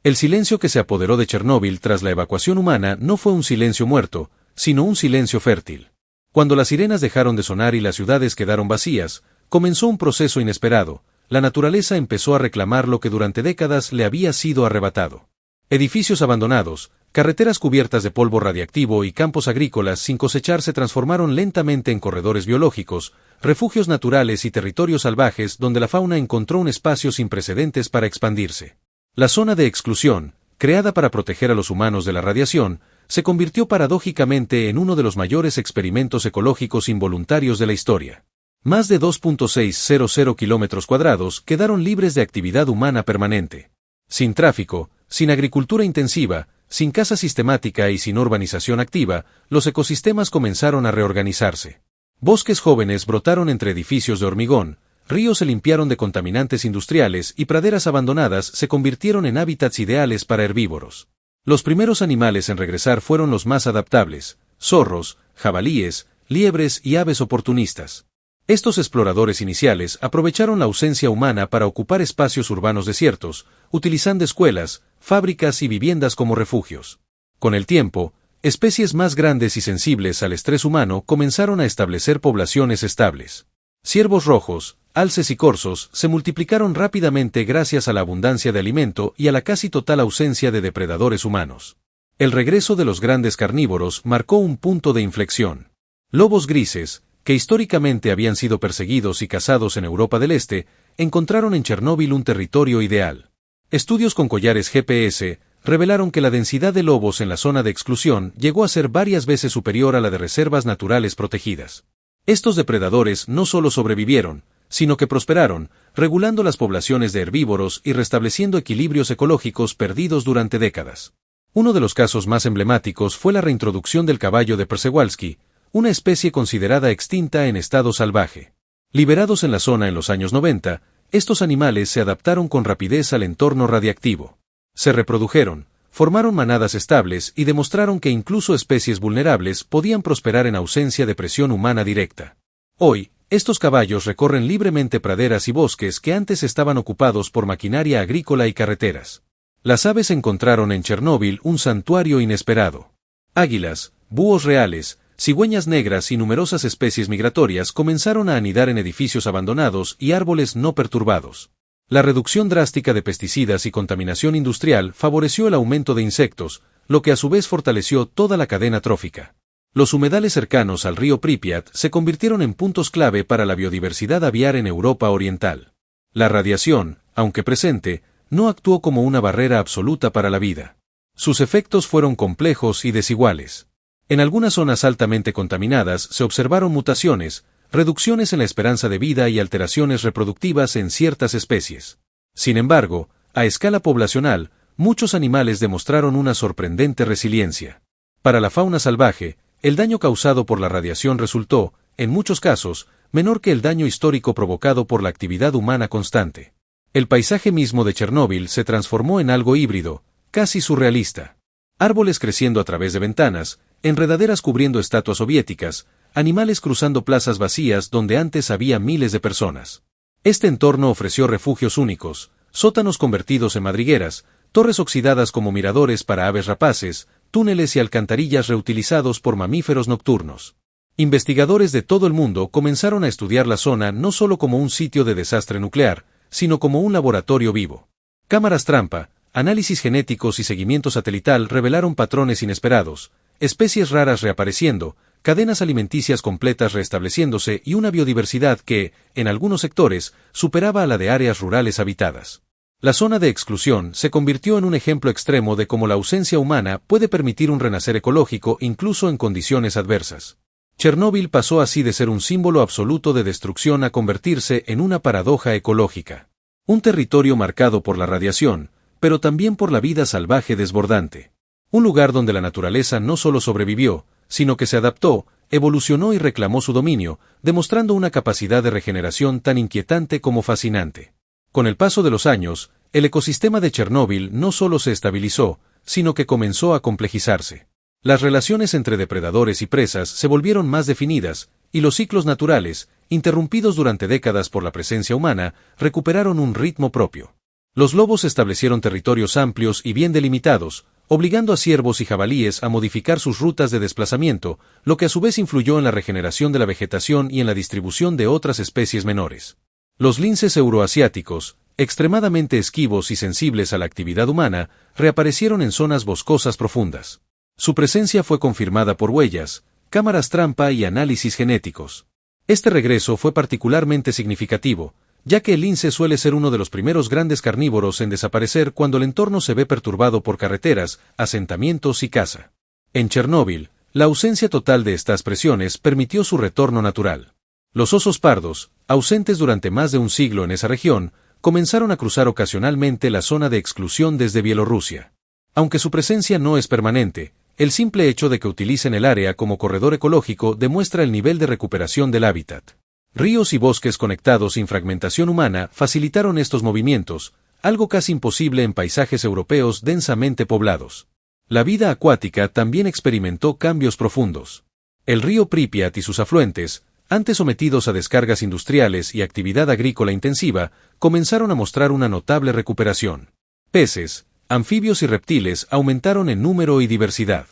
El silencio que se apoderó de Chernóbil tras la evacuación humana no fue un silencio muerto, sino un silencio fértil. Cuando las sirenas dejaron de sonar y las ciudades quedaron vacías, comenzó un proceso inesperado. La naturaleza empezó a reclamar lo que durante décadas le había sido arrebatado. Edificios abandonados, carreteras cubiertas de polvo radiactivo y campos agrícolas sin cosechar se transformaron lentamente en corredores biológicos, refugios naturales y territorios salvajes donde la fauna encontró un espacio sin precedentes para expandirse. La zona de exclusión, creada para proteger a los humanos de la radiación, se convirtió paradójicamente en uno de los mayores experimentos ecológicos involuntarios de la historia. Más de 2.600 kilómetros cuadrados quedaron libres de actividad humana permanente. Sin tráfico, sin agricultura intensiva, sin caza sistemática y sin urbanización activa, los ecosistemas comenzaron a reorganizarse. Bosques jóvenes brotaron entre edificios de hormigón, ríos se limpiaron de contaminantes industriales y praderas abandonadas se convirtieron en hábitats ideales para herbívoros. Los primeros animales en regresar fueron los más adaptables: zorros, jabalíes, liebres y aves oportunistas. Estos exploradores iniciales aprovecharon la ausencia humana para ocupar espacios urbanos desiertos, utilizando escuelas, fábricas y viviendas como refugios. Con el tiempo, especies más grandes y sensibles al estrés humano comenzaron a establecer poblaciones estables. Ciervos rojos, alces y corzos se multiplicaron rápidamente gracias a la abundancia de alimento y a la casi total ausencia de depredadores humanos. El regreso de los grandes carnívoros marcó un punto de inflexión. Lobos grises, que históricamente habían sido perseguidos y cazados en Europa del Este, encontraron en Chernóbil un territorio ideal. Estudios con collares GPS revelaron que la densidad de lobos en la zona de exclusión llegó a ser varias veces superior a la de reservas naturales protegidas. Estos depredadores no solo sobrevivieron, sino que prosperaron, regulando las poblaciones de herbívoros y restableciendo equilibrios ecológicos perdidos durante décadas. Uno de los casos más emblemáticos fue la reintroducción del caballo de Przewalski, una especie considerada extinta en estado salvaje. Liberados en la zona en los años 90, estos animales se adaptaron con rapidez al entorno radiactivo. Se reprodujeron, formaron manadas estables y demostraron que incluso especies vulnerables podían prosperar en ausencia de presión humana directa. Hoy, estos caballos recorren libremente praderas y bosques que antes estaban ocupados por maquinaria agrícola y carreteras. Las aves encontraron en Chernóbil un santuario inesperado. Águilas, búhos reales, cigüeñas negras y numerosas especies migratorias comenzaron a anidar en edificios abandonados y árboles no perturbados. La reducción drástica de pesticidas y contaminación industrial favoreció el aumento de insectos, lo que a su vez fortaleció toda la cadena trófica. Los humedales cercanos al río Pripyat se convirtieron en puntos clave para la biodiversidad aviar en Europa Oriental. La radiación, aunque presente, no actuó como una barrera absoluta para la vida. Sus efectos fueron complejos y desiguales. En algunas zonas altamente contaminadas se observaron mutaciones, reducciones en la esperanza de vida y alteraciones reproductivas en ciertas especies. Sin embargo, a escala poblacional, muchos animales demostraron una sorprendente resiliencia. Para la fauna salvaje, el daño causado por la radiación resultó, en muchos casos, menor que el daño histórico provocado por la actividad humana constante. El paisaje mismo de Chernóbil se transformó en algo híbrido, casi surrealista. Árboles creciendo a través de ventanas, enredaderas cubriendo estatuas soviéticas, animales cruzando plazas vacías donde antes había miles de personas. Este entorno ofreció refugios únicos, sótanos convertidos en madrigueras, torres oxidadas como miradores para aves rapaces, túneles y alcantarillas reutilizados por mamíferos nocturnos. Investigadores de todo el mundo comenzaron a estudiar la zona no solo como un sitio de desastre nuclear, sino como un laboratorio vivo. Cámaras trampa, análisis genéticos y seguimiento satelital revelaron patrones inesperados, especies raras reapareciendo, cadenas alimenticias completas restableciéndose y una biodiversidad que, en algunos sectores, superaba a la de áreas rurales habitadas. La zona de exclusión se convirtió en un ejemplo extremo de cómo la ausencia humana puede permitir un renacer ecológico incluso en condiciones adversas. Chernóbil pasó así de ser un símbolo absoluto de destrucción a convertirse en una paradoja ecológica. Un territorio marcado por la radiación, pero también por la vida salvaje desbordante. Un lugar donde la naturaleza no solo sobrevivió, sino que se adaptó, evolucionó y reclamó su dominio, demostrando una capacidad de regeneración tan inquietante como fascinante. Con el paso de los años, el ecosistema de Chernóbil no solo se estabilizó, sino que comenzó a complejizarse. Las relaciones entre depredadores y presas se volvieron más definidas, y los ciclos naturales, interrumpidos durante décadas por la presencia humana, recuperaron un ritmo propio. Los lobos establecieron territorios amplios y bien delimitados, obligando a ciervos y jabalíes a modificar sus rutas de desplazamiento, lo que a su vez influyó en la regeneración de la vegetación y en la distribución de otras especies menores. Los linces euroasiáticos, extremadamente esquivos y sensibles a la actividad humana, reaparecieron en zonas boscosas profundas. Su presencia fue confirmada por huellas, cámaras trampa y análisis genéticos. Este regreso fue particularmente significativo, ya que el lince suele ser uno de los primeros grandes carnívoros en desaparecer cuando el entorno se ve perturbado por carreteras, asentamientos y caza. En Chernóbil, la ausencia total de estas presiones permitió su retorno natural. Los osos pardos, ausentes durante más de un siglo en esa región, comenzaron a cruzar ocasionalmente la zona de exclusión desde Bielorrusia. Aunque su presencia no es permanente, el simple hecho de que utilicen el área como corredor ecológico demuestra el nivel de recuperación del hábitat. Ríos y bosques conectados sin fragmentación humana facilitaron estos movimientos, algo casi imposible en paisajes europeos densamente poblados. La vida acuática también experimentó cambios profundos. El río Pripyat y sus afluentes, antes sometidos a descargas industriales y actividad agrícola intensiva, comenzaron a mostrar una notable recuperación. Peces, anfibios y reptiles aumentaron en número y diversidad.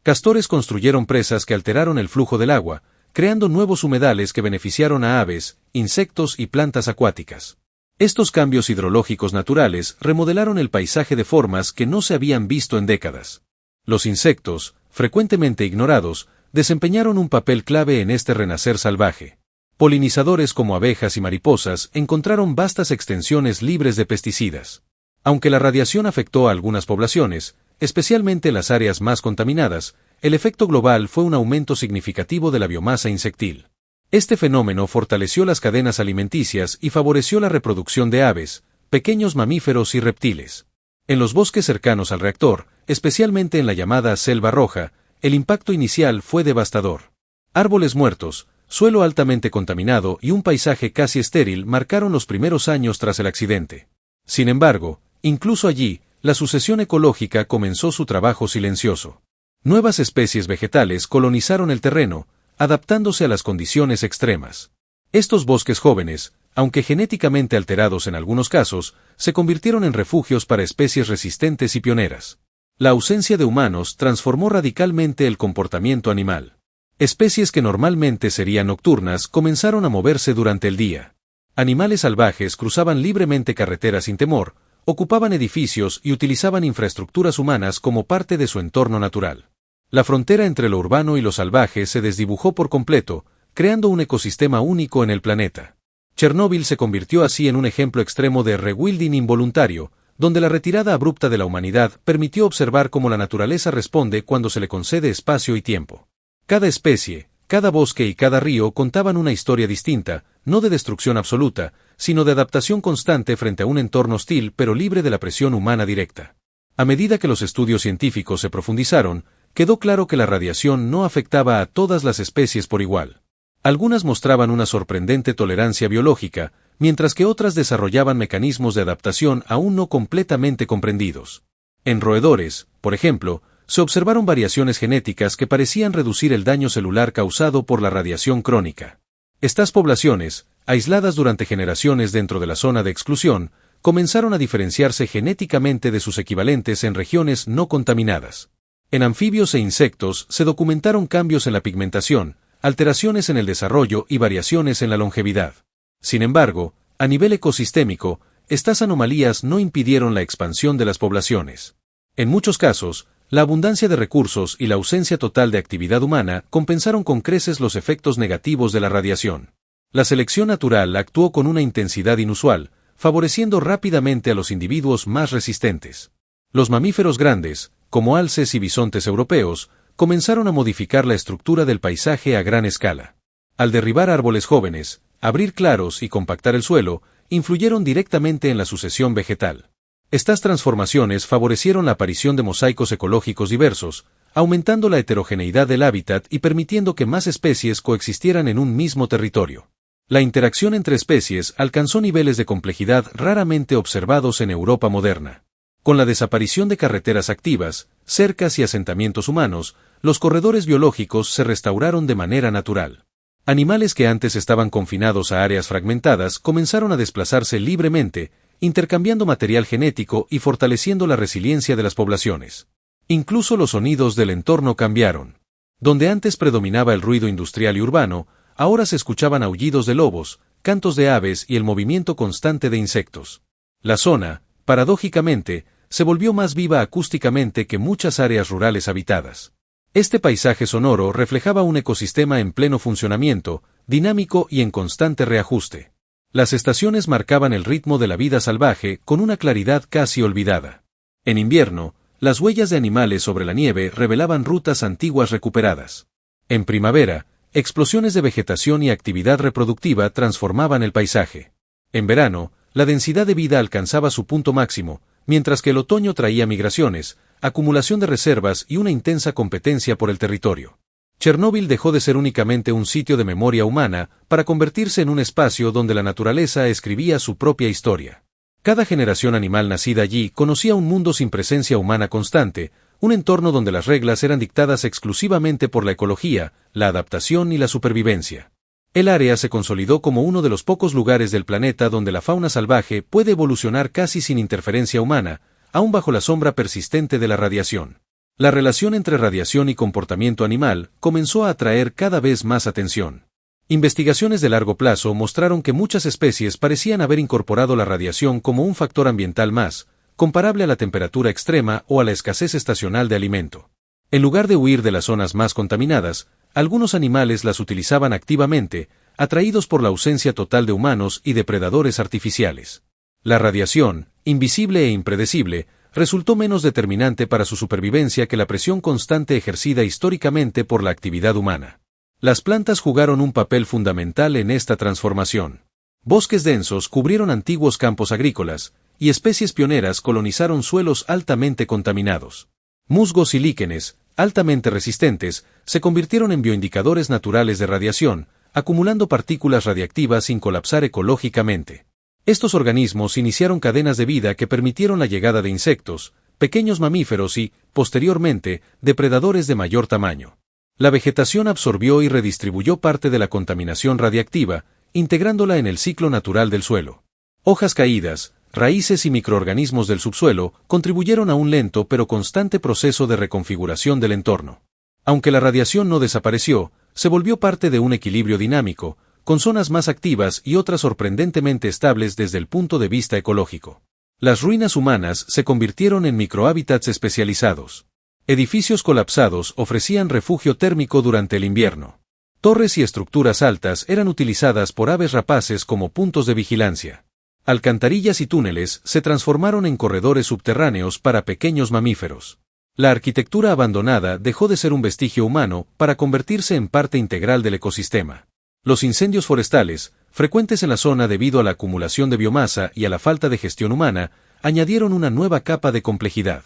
Castores construyeron presas que alteraron el flujo del agua, creando nuevos humedales que beneficiaron a aves, insectos y plantas acuáticas. Estos cambios hidrológicos naturales remodelaron el paisaje de formas que no se habían visto en décadas. Los insectos, frecuentemente ignorados, desempeñaron un papel clave en este renacer salvaje. Polinizadores como abejas y mariposas encontraron vastas extensiones libres de pesticidas. Aunque la radiación afectó a algunas poblaciones, especialmente las áreas más contaminadas, el efecto global fue un aumento significativo de la biomasa insectil. Este fenómeno fortaleció las cadenas alimenticias y favoreció la reproducción de aves, pequeños mamíferos y reptiles. En los bosques cercanos al reactor, especialmente en la llamada Selva Roja, el impacto inicial fue devastador. Árboles muertos, suelo altamente contaminado y un paisaje casi estéril marcaron los primeros años tras el accidente. Sin embargo, incluso allí, la sucesión ecológica comenzó su trabajo silencioso. Nuevas especies vegetales colonizaron el terreno, adaptándose a las condiciones extremas. Estos bosques jóvenes, aunque genéticamente alterados en algunos casos, se convirtieron en refugios para especies resistentes y pioneras. La ausencia de humanos transformó radicalmente el comportamiento animal. Especies que normalmente serían nocturnas comenzaron a moverse durante el día. Animales salvajes cruzaban libremente carreteras sin temor, ocupaban edificios y utilizaban infraestructuras humanas como parte de su entorno natural. La frontera entre lo urbano y lo salvaje se desdibujó por completo, creando un ecosistema único en el planeta. Chernóbil se convirtió así en un ejemplo extremo de rewilding involuntario, donde la retirada abrupta de la humanidad permitió observar cómo la naturaleza responde cuando se le concede espacio y tiempo. Cada especie, cada bosque y cada río contaban una historia distinta, no de destrucción absoluta, sino de adaptación constante frente a un entorno hostil pero libre de la presión humana directa. A medida que los estudios científicos se profundizaron, quedó claro que la radiación no afectaba a todas las especies por igual. Algunas mostraban una sorprendente tolerancia biológica, mientras que otras desarrollaban mecanismos de adaptación aún no completamente comprendidos. En roedores, por ejemplo, se observaron variaciones genéticas que parecían reducir el daño celular causado por la radiación crónica. Estas poblaciones, aisladas durante generaciones dentro de la zona de exclusión, comenzaron a diferenciarse genéticamente de sus equivalentes en regiones no contaminadas. En anfibios e insectos se documentaron cambios en la pigmentación, alteraciones en el desarrollo y variaciones en la longevidad. Sin embargo, a nivel ecosistémico, estas anomalías no impidieron la expansión de las poblaciones. En muchos casos, la abundancia de recursos y la ausencia total de actividad humana compensaron con creces los efectos negativos de la radiación. La selección natural actuó con una intensidad inusual, favoreciendo rápidamente a los individuos más resistentes. Los mamíferos grandes, como alces y bisontes europeos, comenzaron a modificar la estructura del paisaje a gran escala. Al derribar árboles jóvenes, abrir claros y compactar el suelo, influyeron directamente en la sucesión vegetal. Estas transformaciones favorecieron la aparición de mosaicos ecológicos diversos, aumentando la heterogeneidad del hábitat y permitiendo que más especies coexistieran en un mismo territorio. La interacción entre especies alcanzó niveles de complejidad raramente observados en Europa moderna. Con la desaparición de carreteras activas, cercas y asentamientos humanos, los corredores biológicos se restauraron de manera natural. Animales que antes estaban confinados a áreas fragmentadas comenzaron a desplazarse libremente, intercambiando material genético y fortaleciendo la resiliencia de las poblaciones. Incluso los sonidos del entorno cambiaron. Donde antes predominaba el ruido industrial y urbano, ahora se escuchaban aullidos de lobos, cantos de aves y el movimiento constante de insectos. La zona, paradójicamente, se volvió más viva acústicamente que muchas áreas rurales habitadas. Este paisaje sonoro reflejaba un ecosistema en pleno funcionamiento, dinámico y en constante reajuste. Las estaciones marcaban el ritmo de la vida salvaje con una claridad casi olvidada. En invierno, las huellas de animales sobre la nieve revelaban rutas antiguas recuperadas. En primavera, explosiones de vegetación y actividad reproductiva transformaban el paisaje. En verano, la densidad de vida alcanzaba su punto máximo, mientras que el otoño traía migraciones, acumulación de reservas y una intensa competencia por el territorio. Chernóbil dejó de ser únicamente un sitio de memoria humana para convertirse en un espacio donde la naturaleza escribía su propia historia. Cada generación animal nacida allí conocía un mundo sin presencia humana constante, un entorno donde las reglas eran dictadas exclusivamente por la ecología, la adaptación y la supervivencia. El área se consolidó como uno de los pocos lugares del planeta donde la fauna salvaje puede evolucionar casi sin interferencia humana, aún bajo la sombra persistente de la radiación. La relación entre radiación y comportamiento animal comenzó a atraer cada vez más atención. Investigaciones de largo plazo mostraron que muchas especies parecían haber incorporado la radiación como un factor ambiental más, comparable a la temperatura extrema o a la escasez estacional de alimento. En lugar de huir de las zonas más contaminadas, algunos animales las utilizaban activamente, atraídos por la ausencia total de humanos y depredadores artificiales. La radiación, invisible e impredecible, resultó menos determinante para su supervivencia que la presión constante ejercida históricamente por la actividad humana. Las plantas jugaron un papel fundamental en esta transformación. Bosques densos cubrieron antiguos campos agrícolas, y especies pioneras colonizaron suelos altamente contaminados. Musgos y líquenes, altamente resistentes, se convirtieron en bioindicadores naturales de radiación, acumulando partículas radiactivas sin colapsar ecológicamente. Estos organismos iniciaron cadenas de vida que permitieron la llegada de insectos, pequeños mamíferos y, posteriormente, depredadores de mayor tamaño. La vegetación absorbió y redistribuyó parte de la contaminación radiactiva, integrándola en el ciclo natural del suelo. Hojas caídas, raíces y microorganismos del subsuelo contribuyeron a un lento pero constante proceso de reconfiguración del entorno. Aunque la radiación no desapareció, se volvió parte de un equilibrio dinámico, con zonas más activas y otras sorprendentemente estables desde el punto de vista ecológico. Las ruinas humanas se convirtieron en microhábitats especializados. Edificios colapsados ofrecían refugio térmico durante el invierno. Torres y estructuras altas eran utilizadas por aves rapaces como puntos de vigilancia. Alcantarillas y túneles se transformaron en corredores subterráneos para pequeños mamíferos. La arquitectura abandonada dejó de ser un vestigio humano para convertirse en parte integral del ecosistema. Los incendios forestales, frecuentes en la zona debido a la acumulación de biomasa y a la falta de gestión humana, añadieron una nueva capa de complejidad.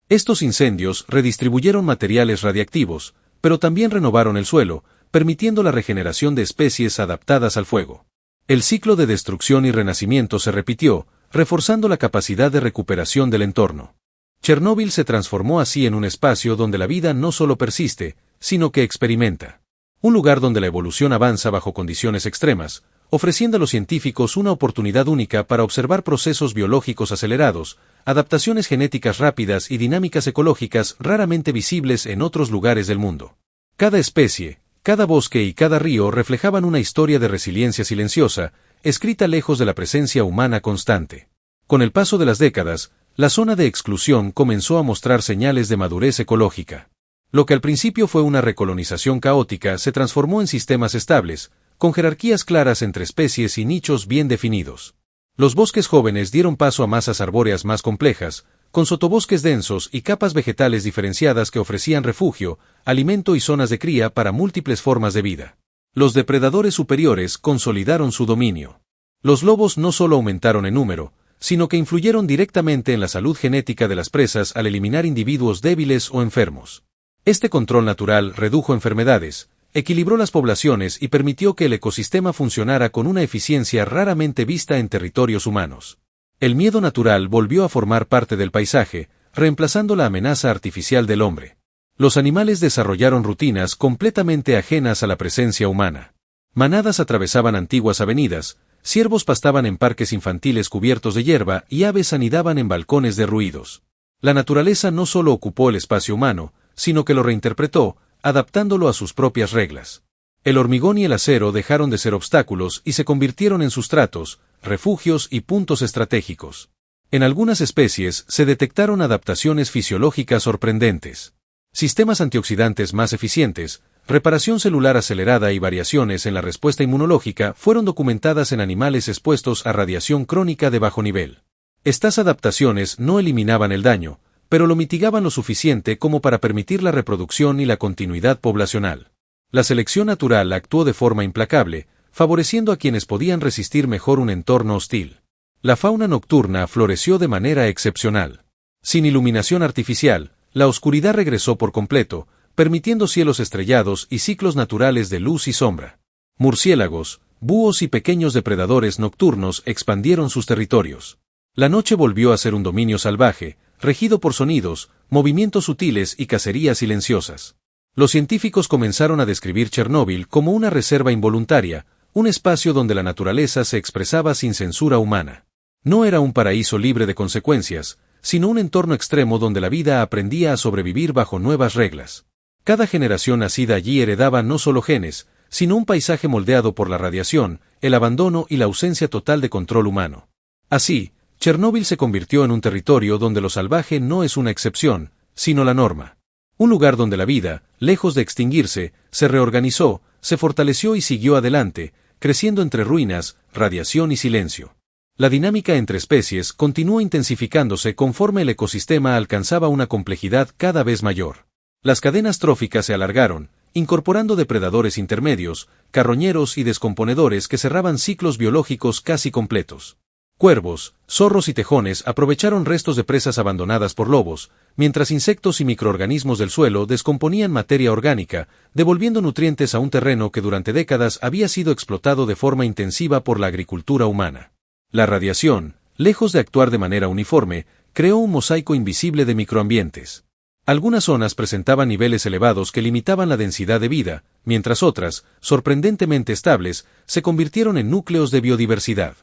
Estos incendios redistribuyeron materiales radiactivos, pero también renovaron el suelo, permitiendo la regeneración de especies adaptadas al fuego. El ciclo de destrucción y renacimiento se repitió, reforzando la capacidad de recuperación del entorno. Chernóbil se transformó así en un espacio donde la vida no solo persiste, sino que experimenta. Un lugar donde la evolución avanza bajo condiciones extremas, ofreciendo a los científicos una oportunidad única para observar procesos biológicos acelerados, adaptaciones genéticas rápidas y dinámicas ecológicas raramente visibles en otros lugares del mundo. Cada especie, cada bosque y cada río reflejaban una historia de resiliencia silenciosa, escrita lejos de la presencia humana constante. Con el paso de las décadas, la zona de exclusión comenzó a mostrar señales de madurez ecológica. Lo que al principio fue una recolonización caótica se transformó en sistemas estables, con jerarquías claras entre especies y nichos bien definidos. Los bosques jóvenes dieron paso a masas arbóreas más complejas, con sotobosques densos y capas vegetales diferenciadas que ofrecían refugio, alimento y zonas de cría para múltiples formas de vida. Los depredadores superiores consolidaron su dominio. Los lobos no solo aumentaron en número, sino que influyeron directamente en la salud genética de las presas al eliminar individuos débiles o enfermos. Este control natural redujo enfermedades, equilibró las poblaciones y permitió que el ecosistema funcionara con una eficiencia raramente vista en territorios humanos. El miedo natural volvió a formar parte del paisaje, reemplazando la amenaza artificial del hombre. Los animales desarrollaron rutinas completamente ajenas a la presencia humana. Manadas atravesaban antiguas avenidas, ciervos pastaban en parques infantiles cubiertos de hierba y aves anidaban en balcones derruidos. La naturaleza no solo ocupó el espacio humano, sino que lo reinterpretó, adaptándolo a sus propias reglas. El hormigón y el acero dejaron de ser obstáculos y se convirtieron en sustratos, refugios y puntos estratégicos. En algunas especies se detectaron adaptaciones fisiológicas sorprendentes. Sistemas antioxidantes más eficientes, reparación celular acelerada y variaciones en la respuesta inmunológica fueron documentadas en animales expuestos a radiación crónica de bajo nivel. Estas adaptaciones no eliminaban el daño, pero lo mitigaban lo suficiente como para permitir la reproducción y la continuidad poblacional. La selección natural actuó de forma implacable, favoreciendo a quienes podían resistir mejor un entorno hostil. La fauna nocturna floreció de manera excepcional. Sin iluminación artificial, la oscuridad regresó por completo, permitiendo cielos estrellados y ciclos naturales de luz y sombra. Murciélagos, búhos y pequeños depredadores nocturnos expandieron sus territorios. La noche volvió a ser un dominio salvaje, regido por sonidos, movimientos sutiles y cacerías silenciosas. Los científicos comenzaron a describir Chernóbil como una reserva involuntaria, un espacio donde la naturaleza se expresaba sin censura humana. No era un paraíso libre de consecuencias, sino un entorno extremo donde la vida aprendía a sobrevivir bajo nuevas reglas. Cada generación nacida allí heredaba no solo genes, sino un paisaje moldeado por la radiación, el abandono y la ausencia total de control humano. Así, Chernóbil se convirtió en un territorio donde lo salvaje no es una excepción, sino la norma. Un lugar donde la vida, lejos de extinguirse, se reorganizó, se fortaleció y siguió adelante, creciendo entre ruinas, radiación y silencio. La dinámica entre especies continuó intensificándose conforme el ecosistema alcanzaba una complejidad cada vez mayor. Las cadenas tróficas se alargaron, incorporando depredadores intermedios, carroñeros y descomponedores que cerraban ciclos biológicos casi completos. Cuervos, zorros y tejones aprovecharon restos de presas abandonadas por lobos, mientras insectos y microorganismos del suelo descomponían materia orgánica, devolviendo nutrientes a un terreno que durante décadas había sido explotado de forma intensiva por la agricultura humana. La radiación, lejos de actuar de manera uniforme, creó un mosaico invisible de microambientes. Algunas zonas presentaban niveles elevados que limitaban la densidad de vida, mientras otras, sorprendentemente estables, se convirtieron en núcleos de biodiversidad.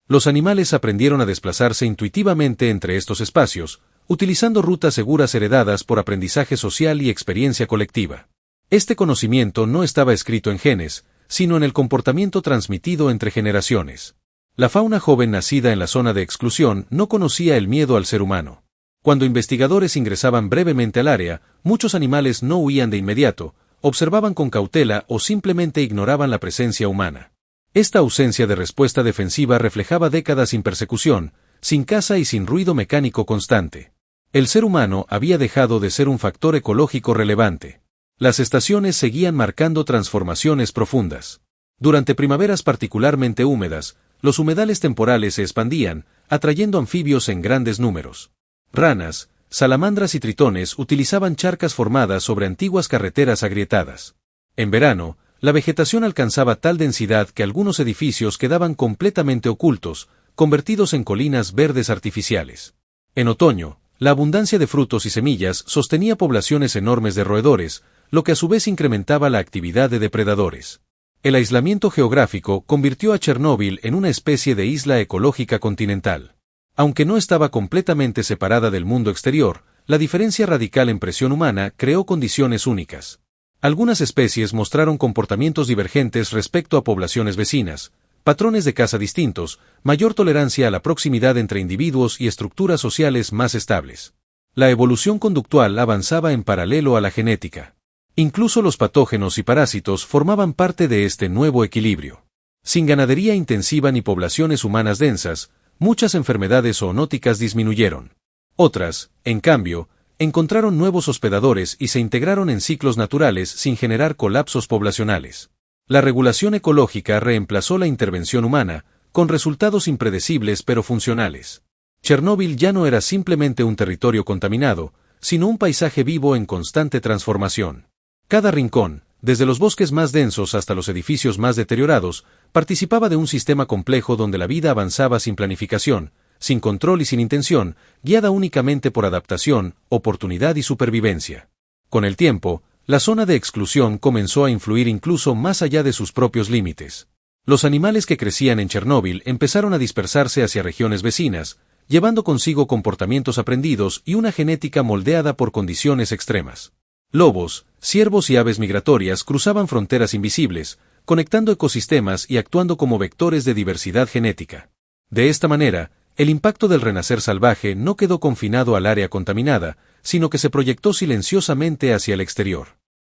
Los animales aprendieron a desplazarse intuitivamente entre estos espacios, utilizando rutas seguras heredadas por aprendizaje social y experiencia colectiva. Este conocimiento no estaba escrito en genes, sino en el comportamiento transmitido entre generaciones. La fauna joven nacida en la zona de exclusión no conocía el miedo al ser humano. Cuando investigadores ingresaban brevemente al área, muchos animales no huían de inmediato, observaban con cautela o simplemente ignoraban la presencia humana. Esta ausencia de respuesta defensiva reflejaba décadas sin persecución, sin caza y sin ruido mecánico constante. El ser humano había dejado de ser un factor ecológico relevante. Las estaciones seguían marcando transformaciones profundas. Durante primaveras particularmente húmedas, los humedales temporales se expandían, atrayendo anfibios en grandes números. Ranas, salamandras y tritones utilizaban charcas formadas sobre antiguas carreteras agrietadas. En verano, la vegetación alcanzaba tal densidad que algunos edificios quedaban completamente ocultos, convertidos en colinas verdes artificiales. En otoño, la abundancia de frutos y semillas sostenía poblaciones enormes de roedores, lo que a su vez incrementaba la actividad de depredadores. El aislamiento geográfico convirtió a Chernóbil en una especie de isla ecológica continental. Aunque no estaba completamente separada del mundo exterior, la diferencia radical en presión humana creó condiciones únicas. Algunas especies mostraron comportamientos divergentes respecto a poblaciones vecinas, patrones de caza distintos, mayor tolerancia a la proximidad entre individuos y estructuras sociales más estables. La evolución conductual avanzaba en paralelo a la genética. Incluso los patógenos y parásitos formaban parte de este nuevo equilibrio. Sin ganadería intensiva ni poblaciones humanas densas, muchas enfermedades zoonóticas disminuyeron. Otras, en cambio, encontraron nuevos hospedadores y se integraron en ciclos naturales sin generar colapsos poblacionales. La regulación ecológica reemplazó la intervención humana, con resultados impredecibles pero funcionales. Chernóbil ya no era simplemente un territorio contaminado, sino un paisaje vivo en constante transformación. Cada rincón, desde los bosques más densos hasta los edificios más deteriorados, participaba de un sistema complejo donde la vida avanzaba sin planificación, sin control y sin intención, guiada únicamente por adaptación, oportunidad y supervivencia. Con el tiempo, la zona de exclusión comenzó a influir incluso más allá de sus propios límites. Los animales que crecían en Chernóbil empezaron a dispersarse hacia regiones vecinas, llevando consigo comportamientos aprendidos y una genética moldeada por condiciones extremas. Lobos, ciervos y aves migratorias cruzaban fronteras invisibles, conectando ecosistemas y actuando como vectores de diversidad genética. De esta manera, el impacto del renacer salvaje no quedó confinado al área contaminada, sino que se proyectó silenciosamente hacia el exterior.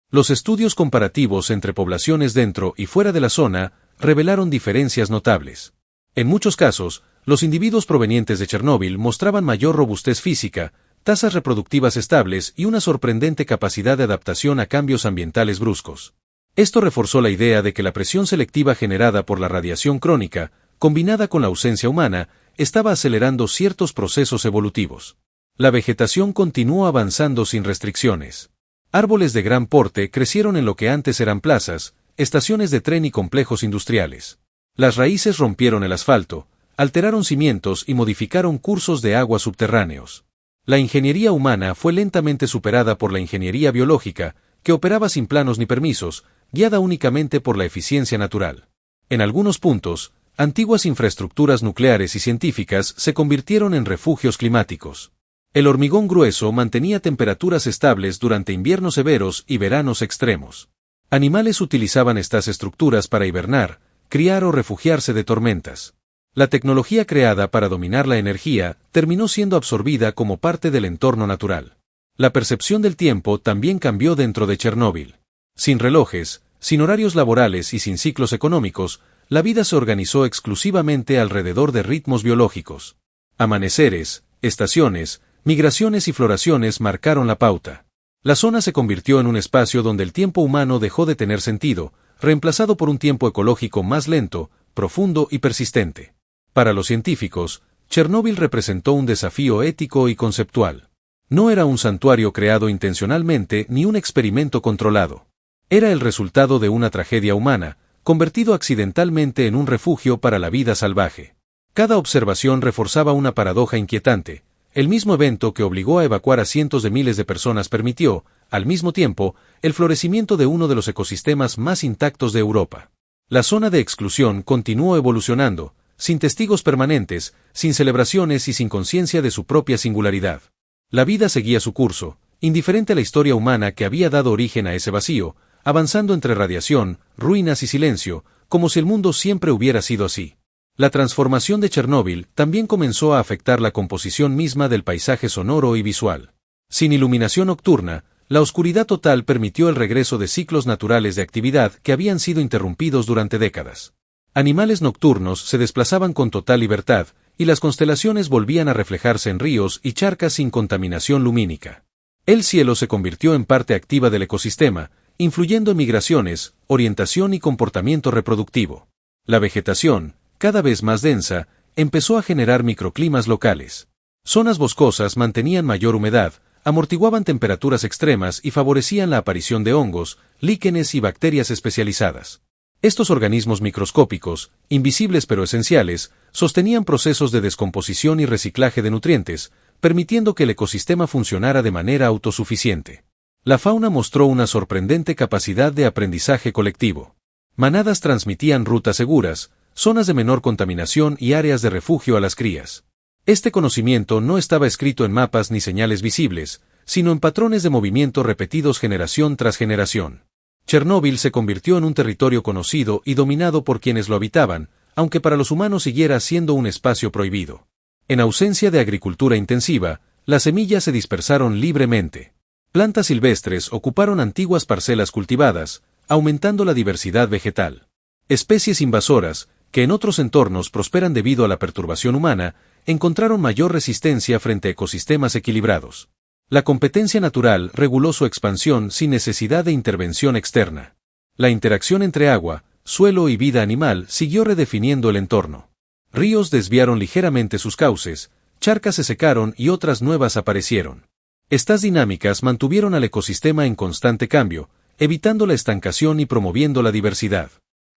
Los estudios comparativos entre poblaciones dentro y fuera de la zona revelaron diferencias notables. En muchos casos, los individuos provenientes de Chernóbil mostraban mayor robustez física, tasas reproductivas estables y una sorprendente capacidad de adaptación a cambios ambientales bruscos. Esto reforzó la idea de que la presión selectiva generada por la radiación crónica, combinada con la ausencia humana, estaba acelerando ciertos procesos evolutivos. La vegetación continuó avanzando sin restricciones. Árboles de gran porte crecieron en lo que antes eran plazas, estaciones de tren y complejos industriales. Las raíces rompieron el asfalto, alteraron cimientos y modificaron cursos de agua subterráneos. La ingeniería humana fue lentamente superada por la ingeniería biológica, que operaba sin planos ni permisos, guiada únicamente por la eficiencia natural. En algunos puntos, antiguas infraestructuras nucleares y científicas se convirtieron en refugios climáticos. El hormigón grueso mantenía temperaturas estables durante inviernos severos y veranos extremos. Animales utilizaban estas estructuras para hibernar, criar o refugiarse de tormentas. La tecnología creada para dominar la energía terminó siendo absorbida como parte del entorno natural. La percepción del tiempo también cambió dentro de Chernóbil. Sin relojes, sin horarios laborales y sin ciclos económicos, la vida se organizó exclusivamente alrededor de ritmos biológicos. Amaneceres, estaciones, migraciones y floraciones marcaron la pauta. La zona se convirtió en un espacio donde el tiempo humano dejó de tener sentido, reemplazado por un tiempo ecológico más lento, profundo y persistente. Para los científicos, Chernóbil representó un desafío ético y conceptual. No era un santuario creado intencionalmente ni un experimento controlado. Era el resultado de una tragedia humana, convertido accidentalmente en un refugio para la vida salvaje. Cada observación reforzaba una paradoja inquietante. El mismo evento que obligó a evacuar a cientos de miles de personas permitió, al mismo tiempo, el florecimiento de uno de los ecosistemas más intactos de Europa. La zona de exclusión continuó evolucionando, sin testigos permanentes, sin celebraciones y sin conciencia de su propia singularidad. La vida seguía su curso, indiferente a la historia humana que había dado origen a ese vacío, avanzando entre radiación, ruinas y silencio, como si el mundo siempre hubiera sido así. La transformación de Chernóbil también comenzó a afectar la composición misma del paisaje sonoro y visual. Sin iluminación nocturna, la oscuridad total permitió el regreso de ciclos naturales de actividad que habían sido interrumpidos durante décadas. Animales nocturnos se desplazaban con total libertad, y las constelaciones volvían a reflejarse en ríos y charcas sin contaminación lumínica. El cielo se convirtió en parte activa del ecosistema, influyendo en migraciones, orientación y comportamiento reproductivo. La vegetación, cada vez más densa, empezó a generar microclimas locales. Zonas boscosas mantenían mayor humedad, amortiguaban temperaturas extremas y favorecían la aparición de hongos, líquenes y bacterias especializadas. Estos organismos microscópicos, invisibles pero esenciales, sostenían procesos de descomposición y reciclaje de nutrientes, permitiendo que el ecosistema funcionara de manera autosuficiente. La fauna mostró una sorprendente capacidad de aprendizaje colectivo. Manadas transmitían rutas seguras, zonas de menor contaminación y áreas de refugio a las crías. Este conocimiento no estaba escrito en mapas ni señales visibles, sino en patrones de movimiento repetidos generación tras generación. Chernóbil se convirtió en un territorio conocido y dominado por quienes lo habitaban, aunque para los humanos siguiera siendo un espacio prohibido. En ausencia de agricultura intensiva, las semillas se dispersaron libremente. Plantas silvestres ocuparon antiguas parcelas cultivadas, aumentando la diversidad vegetal. Especies invasoras, que en otros entornos prosperan debido a la perturbación humana, encontraron mayor resistencia frente a ecosistemas equilibrados. La competencia natural reguló su expansión sin necesidad de intervención externa. La interacción entre agua, suelo y vida animal siguió redefiniendo el entorno. Ríos desviaron ligeramente sus cauces, charcas se secaron y otras nuevas aparecieron. Estas dinámicas mantuvieron al ecosistema en constante cambio, evitando la estancación y promoviendo la diversidad.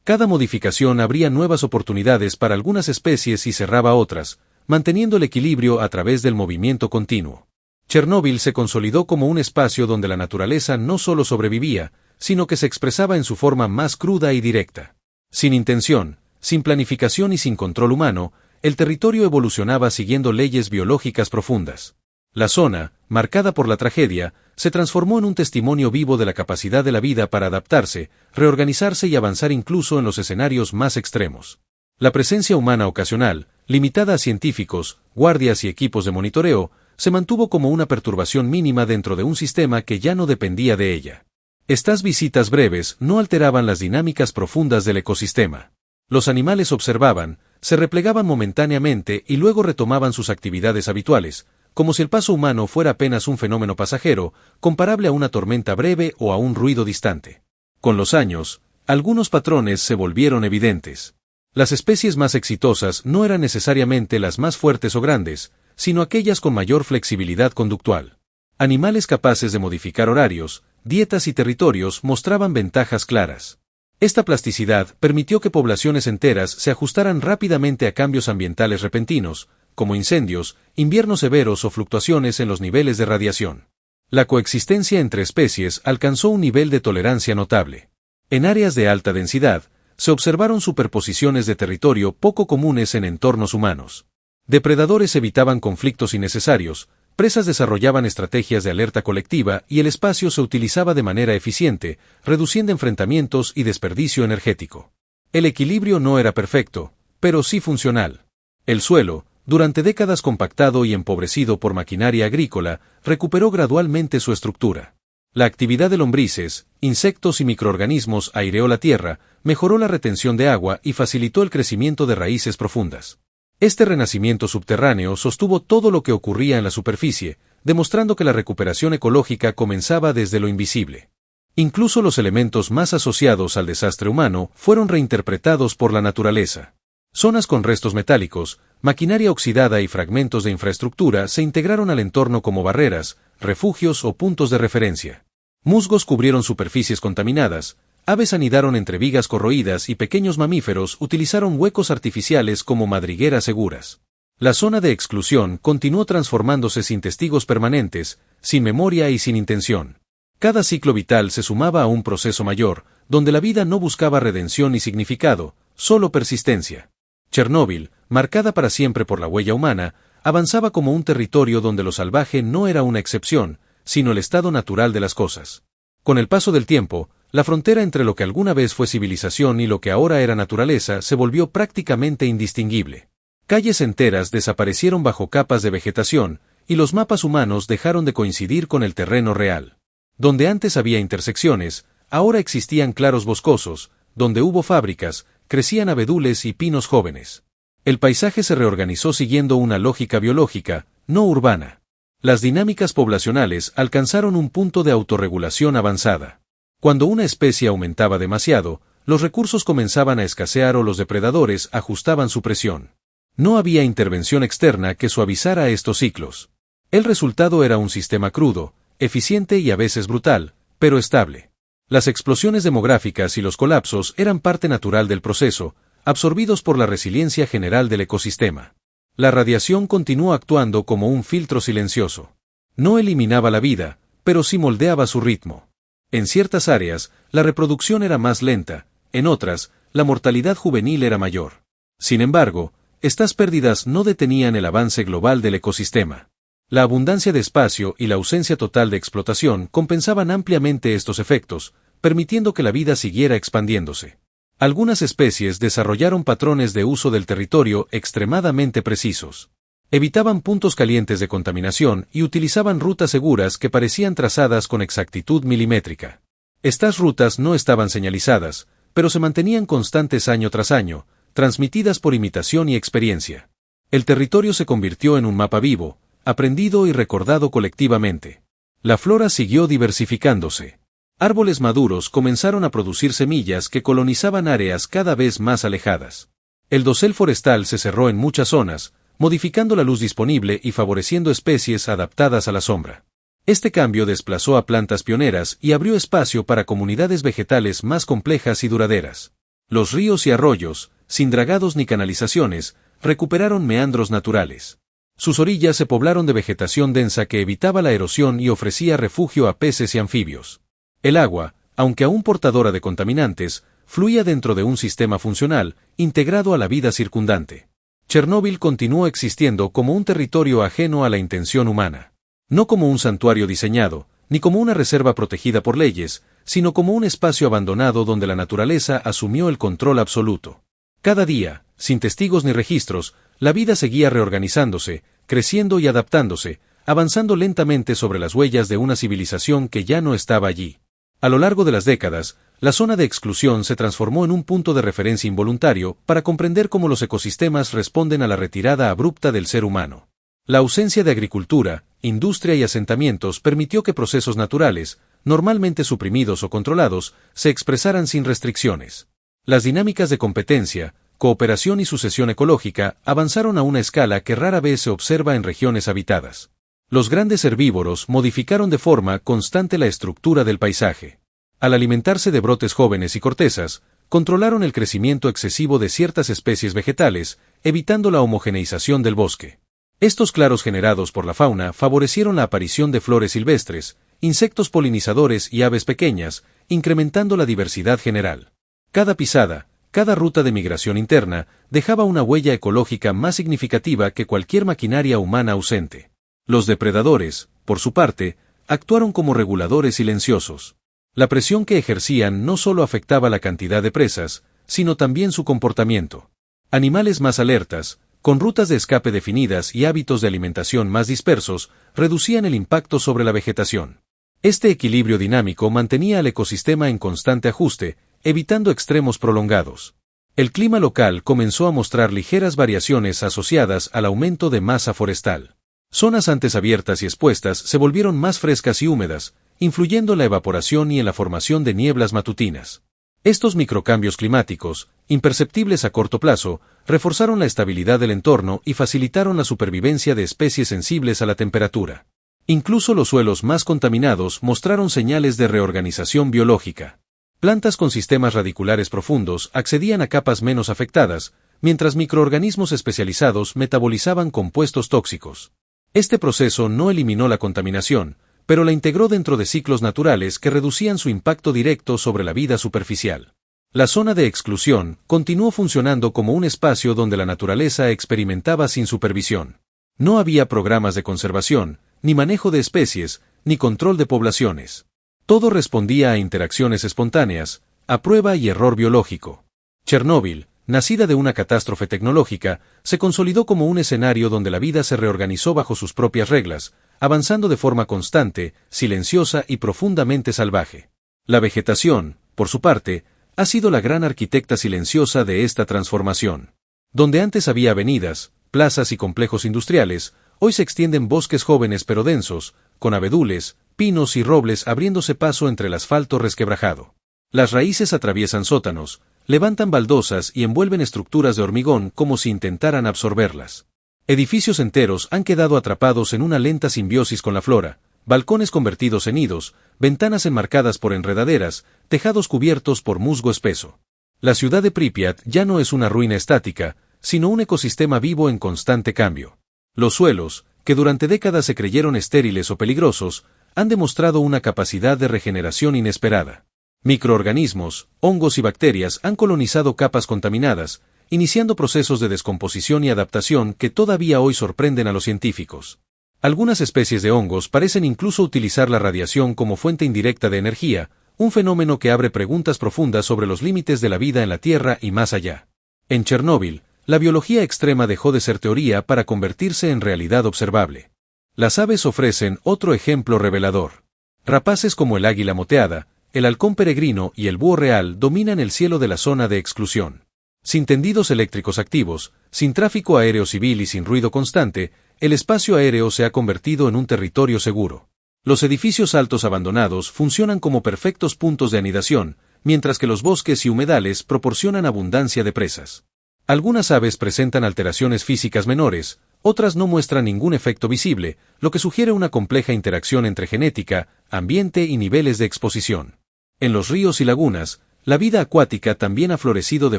Cada modificación abría nuevas oportunidades para algunas especies y cerraba otras, manteniendo el equilibrio a través del movimiento continuo. Chernóbil se consolidó como un espacio donde la naturaleza no solo sobrevivía, sino que se expresaba en su forma más cruda y directa. Sin intención, Sin planificación y sin control humano, el territorio evolucionaba siguiendo leyes biológicas profundas. La zona, marcada por la tragedia, se transformó en un testimonio vivo de la capacidad de la vida para adaptarse, reorganizarse y avanzar incluso en los escenarios más extremos. La presencia humana ocasional, limitada a científicos, guardias y equipos de monitoreo, se mantuvo como una perturbación mínima dentro de un sistema que ya no dependía de ella. Estas visitas breves no alteraban las dinámicas profundas del ecosistema. Los animales observaban, se replegaban momentáneamente y luego retomaban sus actividades habituales, como si el paso humano fuera apenas un fenómeno pasajero, comparable a una tormenta breve o a un ruido distante. Con los años, algunos patrones se volvieron evidentes. Las especies más exitosas no eran necesariamente las más fuertes o grandes, sino aquellas con mayor flexibilidad conductual. Animales capaces de modificar horarios, dietas y territorios mostraban ventajas claras. Esta plasticidad permitió que poblaciones enteras se ajustaran rápidamente a cambios ambientales repentinos, como incendios, inviernos severos o fluctuaciones en los niveles de radiación. La coexistencia entre especies alcanzó un nivel de tolerancia notable. En áreas de alta densidad, se observaron superposiciones de territorio poco comunes en entornos humanos. Depredadores evitaban conflictos innecesarios, presas desarrollaban estrategias de alerta colectiva y el espacio se utilizaba de manera eficiente, reduciendo enfrentamientos y desperdicio energético. El equilibrio no era perfecto, pero sí funcional. El suelo, durante décadas compactado y empobrecido por maquinaria agrícola, recuperó gradualmente su estructura. La actividad de lombrices, insectos y microorganismos aireó la tierra, mejoró la retención de agua y facilitó el crecimiento de raíces profundas. Este renacimiento subterráneo sostuvo todo lo que ocurría en la superficie, demostrando que la recuperación ecológica comenzaba desde lo invisible. Incluso los elementos más asociados al desastre humano fueron reinterpretados por la naturaleza. Zonas con restos metálicos, maquinaria oxidada y fragmentos de infraestructura se integraron al entorno como barreras, refugios o puntos de referencia. Musgos cubrieron superficies contaminadas, aves anidaron entre vigas corroídas y pequeños mamíferos utilizaron huecos artificiales como madrigueras seguras. La zona de exclusión continuó transformándose sin testigos permanentes, sin memoria y sin intención. Cada ciclo vital se sumaba a un proceso mayor, donde la vida no buscaba redención ni significado, solo persistencia. Chernóbil, marcada para siempre por la huella humana, avanzaba como un territorio donde lo salvaje no era una excepción, sino el estado natural de las cosas. Con el paso del tiempo, la frontera entre lo que alguna vez fue civilización y lo que ahora era naturaleza se volvió prácticamente indistinguible. Calles enteras desaparecieron bajo capas de vegetación, y los mapas humanos dejaron de coincidir con el terreno real. Donde antes había intersecciones, ahora existían claros boscosos, donde hubo fábricas, crecían abedules y pinos jóvenes. El paisaje se reorganizó siguiendo una lógica biológica, no urbana. Las dinámicas poblacionales alcanzaron un punto de autorregulación avanzada. Cuando una especie aumentaba demasiado, los recursos comenzaban a escasear o los depredadores ajustaban su presión. No había intervención externa que suavizara estos ciclos. El resultado era un sistema crudo, eficiente y a veces brutal, pero estable. Las explosiones demográficas y los colapsos eran parte natural del proceso, absorbidos por la resiliencia general del ecosistema. La radiación continuó actuando como un filtro silencioso. No eliminaba la vida, pero sí moldeaba su ritmo. En ciertas áreas, la reproducción era más lenta, en otras, la mortalidad juvenil era mayor. Sin embargo, estas pérdidas no detenían el avance global del ecosistema. La abundancia de espacio y la ausencia total de explotación compensaban ampliamente estos efectos, permitiendo que la vida siguiera expandiéndose. Algunas especies desarrollaron patrones de uso del territorio extremadamente precisos. Evitaban puntos calientes de contaminación y utilizaban rutas seguras que parecían trazadas con exactitud milimétrica. Estas rutas no estaban señalizadas, pero se mantenían constantes año tras año, transmitidas por imitación y experiencia. El territorio se convirtió en un mapa vivo, aprendido y recordado colectivamente. La flora siguió diversificándose. Árboles maduros comenzaron a producir semillas que colonizaban áreas cada vez más alejadas. El dosel forestal se cerró en muchas zonas, modificando la luz disponible y favoreciendo especies adaptadas a la sombra. Este cambio desplazó a plantas pioneras y abrió espacio para comunidades vegetales más complejas y duraderas. Los ríos y arroyos, sin dragados ni canalizaciones, recuperaron meandros naturales. Sus orillas se poblaron de vegetación densa que evitaba la erosión y ofrecía refugio a peces y anfibios. El agua, aunque aún portadora de contaminantes, fluía dentro de un sistema funcional, integrado a la vida circundante. Chernóbil continuó existiendo como un territorio ajeno a la intención humana. No como un santuario diseñado, ni como una reserva protegida por leyes, sino como un espacio abandonado donde la naturaleza asumió el control absoluto. Cada día, sin testigos ni registros, la vida seguía reorganizándose, creciendo y adaptándose, avanzando lentamente sobre las huellas de una civilización que ya no estaba allí. A lo largo de las décadas, la zona de exclusión se transformó en un punto de referencia involuntario para comprender cómo los ecosistemas responden a la retirada abrupta del ser humano. La ausencia de agricultura, industria y asentamientos permitió que procesos naturales, normalmente suprimidos o controlados, se expresaran sin restricciones. Las dinámicas de competencia, cooperación y sucesión ecológica avanzaron a una escala que rara vez se observa en regiones habitadas. Los grandes herbívoros modificaron de forma constante la estructura del paisaje. Al alimentarse de brotes jóvenes y cortezas, controlaron el crecimiento excesivo de ciertas especies vegetales, evitando la homogeneización del bosque. Estos claros generados por la fauna favorecieron la aparición de flores silvestres, insectos polinizadores y aves pequeñas, incrementando la diversidad general. Cada pisada, cada ruta de migración interna, dejaba una huella ecológica más significativa que cualquier maquinaria humana ausente. Los depredadores, por su parte, actuaron como reguladores silenciosos. La presión que ejercían no solo afectaba la cantidad de presas, sino también su comportamiento. Animales más alertas, con rutas de escape definidas y hábitos de alimentación más dispersos, reducían el impacto sobre la vegetación. Este equilibrio dinámico mantenía al ecosistema en constante ajuste, evitando extremos prolongados. El clima local comenzó a mostrar ligeras variaciones asociadas al aumento de masa forestal. Zonas antes abiertas y expuestas se volvieron más frescas y húmedas, influyendo en la evaporación y en la formación de nieblas matutinas. Estos microcambios climáticos, imperceptibles a corto plazo, reforzaron la estabilidad del entorno y facilitaron la supervivencia de especies sensibles a la temperatura. Incluso los suelos más contaminados mostraron señales de reorganización biológica. Plantas con sistemas radiculares profundos accedían a capas menos afectadas, mientras microorganismos especializados metabolizaban compuestos tóxicos. Este proceso no eliminó la contaminación, pero la integró dentro de ciclos naturales que reducían su impacto directo sobre la vida superficial. La zona de exclusión continuó funcionando como un espacio donde la naturaleza experimentaba sin supervisión. No había programas de conservación, ni manejo de especies, ni control de poblaciones. Todo respondía a interacciones espontáneas, a prueba y error biológico. Chernóbil, nacida de una catástrofe tecnológica, se consolidó como un escenario donde la vida se reorganizó bajo sus propias reglas, avanzando de forma constante, silenciosa y profundamente salvaje. La vegetación, por su parte, ha sido la gran arquitecta silenciosa de esta transformación. Donde antes había avenidas, plazas y complejos industriales, hoy se extienden bosques jóvenes pero densos, con abedules, pinos y robles abriéndose paso entre el asfalto resquebrajado. Las raíces atraviesan sótanos, levantan baldosas y envuelven estructuras de hormigón como si intentaran absorberlas. Edificios enteros han quedado atrapados en una lenta simbiosis con la flora, balcones convertidos en nidos, ventanas enmarcadas por enredaderas, tejados cubiertos por musgo espeso. La ciudad de Pripyat ya no es una ruina estática, sino un ecosistema vivo en constante cambio. Los suelos, que durante décadas se creyeron estériles o peligrosos, han demostrado una capacidad de regeneración inesperada. Microorganismos, hongos y bacterias han colonizado capas contaminadas, iniciando procesos de descomposición y adaptación que todavía hoy sorprenden a los científicos. Algunas especies de hongos parecen incluso utilizar la radiación como fuente indirecta de energía, un fenómeno que abre preguntas profundas sobre los límites de la vida en la Tierra y más allá. En Chernóbil, la biología extrema dejó de ser teoría para convertirse en realidad observable. Las aves ofrecen otro ejemplo revelador. Rapaces como el águila moteada, el halcón peregrino y el búho real dominan el cielo de la zona de exclusión. Sin tendidos eléctricos activos, sin tráfico aéreo civil y sin ruido constante, el espacio aéreo se ha convertido en un territorio seguro. Los edificios altos abandonados funcionan como perfectos puntos de anidación, mientras que los bosques y humedales proporcionan abundancia de presas. Algunas aves presentan alteraciones físicas menores, otras no muestran ningún efecto visible, lo que sugiere una compleja interacción entre genética, ambiente y niveles de exposición. En los ríos y lagunas, la vida acuática también ha florecido de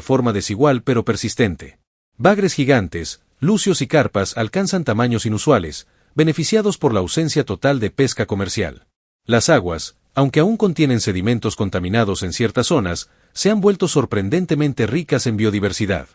forma desigual pero persistente. Bagres gigantes, lucios y carpas alcanzan tamaños inusuales, beneficiados por la ausencia total de pesca comercial. Las aguas, aunque aún contienen sedimentos contaminados en ciertas zonas, se han vuelto sorprendentemente ricas en biodiversidad.